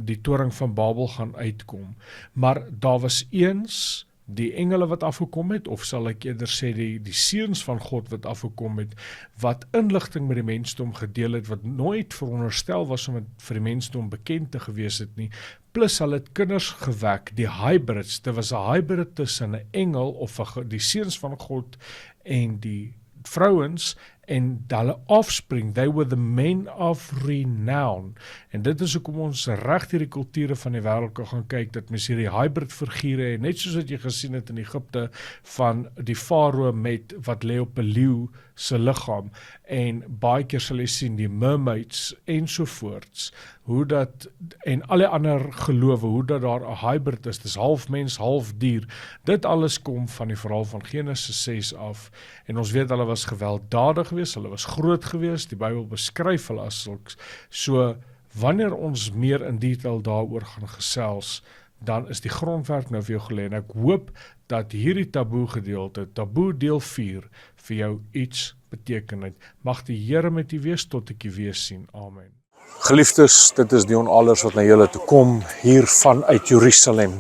die toring van Babel gaan uitkom. Maar daar was eens die engele wat afgekom het, of sal ek eerder sê die seuns van God wat afgekom het, wat inligting met die mensdom gedeel het, wat nooit veronderstel was om het vir die mensdom bekend te gewees het nie, plus hulle het kinders gewek, die hybrids, dit was 'n hybrid tussen 'n engel, of die seuns van God, en die vrouens, en hulle offspring, they were the men of renown, en dit is hoekom ons reg hierdie kulture van die wêreld kan gaan kyk, dat mens hierdie hybrid figure, net soos wat jy gesien het in Egipte, van die farao met, wat lê op 'n leeu se liggaam, en baie keer sal jy sien die mermaids, ensovoorts, hoe dat, en alle ander gelowe, hoe dat daar 'n hybrid is, dis half mens, half dier, dit alles kom van die verhaal van Genesis 6 af, en ons weet hulle was gewelddadig geweest, hulle was groot geweest, die Bybel beskryf hulle as sulks, so wanneer ons meer in detail daaroor gaan gesels, dan is die grondwerk nou vir jou gelê, en ek hoop dat hierdie taboe gedeelte, taboe deel 4, vir jou iets beteken het. Mag die Here met u wees tot ek u weer sien. Amen. Geliefdes, dit is Dion Alders wat na julle toe kom, hier vanuit Jerusalem,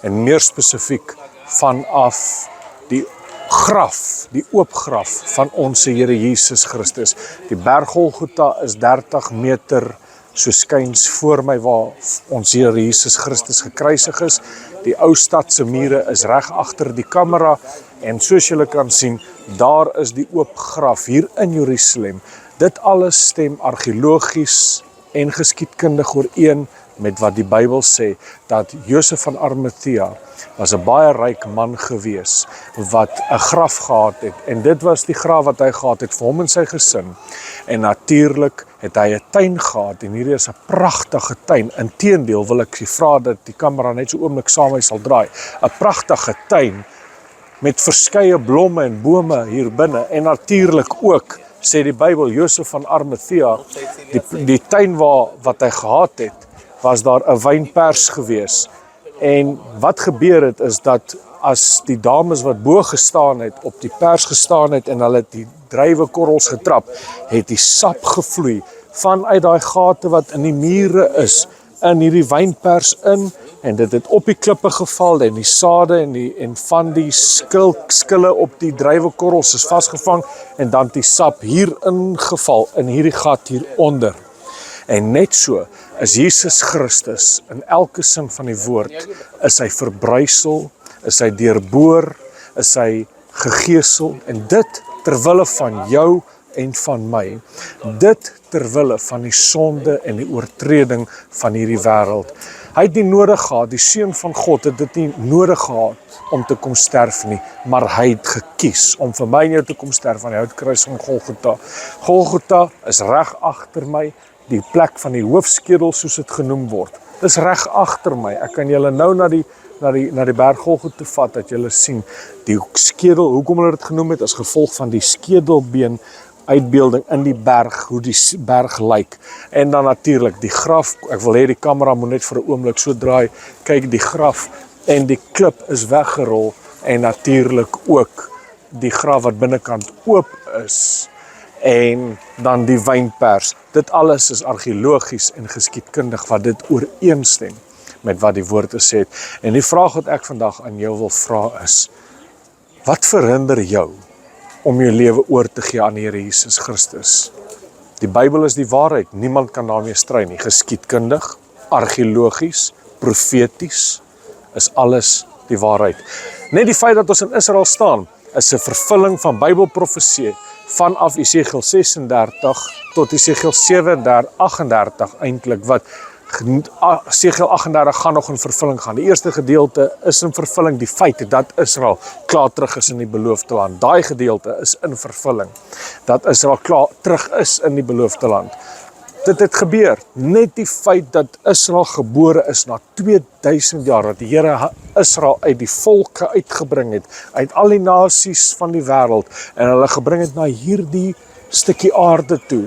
en meer spesifiek vanaf die graf, die oop graf van ons Here Jesus Christus. Die berg Golgotha is 30 meter so skuins voor my waar ons Here Jesus Christus gekruisig is. Die ou stad se mure is reg agter die kamera, en soos julle kan sien, daar is die oop graf hier in Jerusalem. Dit alles stem argeologies en geskiedkundig ooreen met wat die Bybel sê, dat Josef van Arimatea was 'n baie ryk man gewees, wat 'n graf gehad het, en dit was die graf wat hy gehad het vir hom en sy gesin, en natuurlik het hy 'n tuin gehad, en hierdie is 'n pragtige tuin, inteendeel wil ek vra dat die kamera net so oomblik saam hy sal draai, 'n pragtige tuin, met verskeie blomme en bome hier binne, en natuurlik ook, sê die Bybel, Josef van Arimatea, die tuin wat hy gehad het, was daar 'n wynpers gewees, en wat gebeur het is dat as die dames wat bo gestaan het, op die pers gestaan het, en hulle het die druiwekorrels getrap, het die sap gevloei, vanuit daai gate wat in die mure is, in hierdie wynpers in, en dit het op die klippe geval, en die sade en van die skille op die druiwekorrels is vasgevang, en dan die sap hier ingeval, in hierdie gat hieronder. En net so is Jesus Christus, in elke sin van die woord, is hy verbrysel, is hy deurboor, is hy gegeesel, en dit terwille van jou en van my, dit terwille van die sonde en die oortreding van hierdie wêreld. Hy het nie nodig gehad, die seun van God het dit nie nodig gehad om te kom sterf nie, maar hy het gekies om vir my en jou te kom sterf aan die houtkruis van Golgotha. Golgotha is reg agter my, die plek van die hoofskedel soos dit genoem word. Dis reg agter my. Ek kan julle nou na die berg Golgotha vat, dat julle sien, die skedel, hoekom hulle dit genoem het, as gevolg van die skedelbeen uitbeelding in die berg, hoe die berg lyk. En dan natuurlik die graf, ek wil hê die kamera moet net vir 'n oomblik so draai, kyk die graf, en die klip is weggerol, en natuurlik ook die graf wat binnekant oop is, en dan die wynpers. Dit alles is argeologies en geskiedkundig wat dit ooreenstem met wat die woord gesê het. En die vraag wat ek vandag aan jou wil vra is, wat verhinder jou om jou lewe oor te gee aan die Here Jesus Christus? Die Bybel is die waarheid, niemand kan daarmee stry nie. Geskiedkundig, argeologies, profeties, is alles die waarheid. Net die feit dat ons in Israel staan, is 'n vervulling van Bybelprofesie, vanaf Esegiel 36 tot Esegiel 38 eintlik, wat Esegiel 38 gaan nog in vervulling gaan. Die eerste gedeelte is in vervulling, die feit dat Israel klaar terug is in die beloofde land. Daai gedeelte is in vervulling, dat Israel klaar terug is in die beloofde land. Dit het gebeur. Net die feit dat Israel gebore is na 2000 jaar, dat die Here Israel uit die volke uitgebring het, uit al die nasies van die wêreld, en hulle gebring het na hierdie stukkie aarde toe.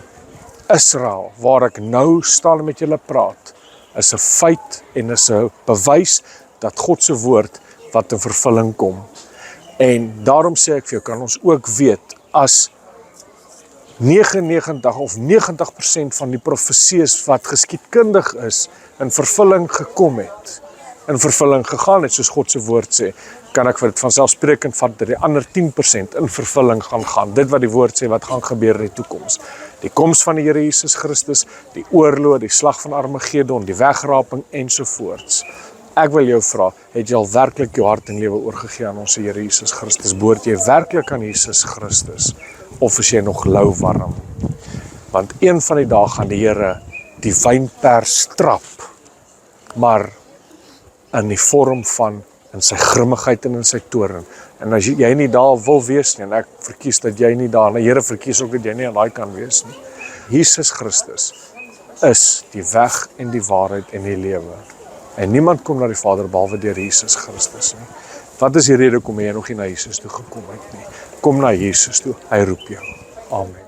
Israel, waar ek nou staan en met julle praat, is 'n feit en is 'n bewys dat God se woord wat in vervulling kom. En daarom sê ek vir jou, kan ons ook weet, as 99 of 90% van die profesees wat geskiedkundig is, in vervulling gekom het, in vervulling gegaan het, soos God se woord sê, kan ek vir dit vanselfsprekend vat dat die ander 10% in vervulling gaan. Dit wat die woord sê, wat gaan gebeur in die toekoms. Die koms van die Here Jesus Christus, die oorlog, die slag van Armageddon, die wegraping ensovoorts. Ek wil jou vra, het jy al werklik jou hart en lewe oorgegee aan ons Here Jesus Christus? Behoort jy werklik aan Jesus Christus? Of is jy nog lauwarm? Want een van die dae gaan die Here die wynpers trap, maar in die vorm van, in sy grimmigheid en in sy toorn. En as jy nie daar wil wees nie, en ek verkies dat jy nie daar, en die Here verkies ook dat jy nie aan daai kan wees nie. Jesus Christus is die weg en die waarheid en die lewe. En niemand kom na die Vader behalwe deur Jesus Christus nie. Wat is die rede kom jy nog nie na Jesus toe gekom het nie? Kom na Jesus toe, hy roep jou. Amen.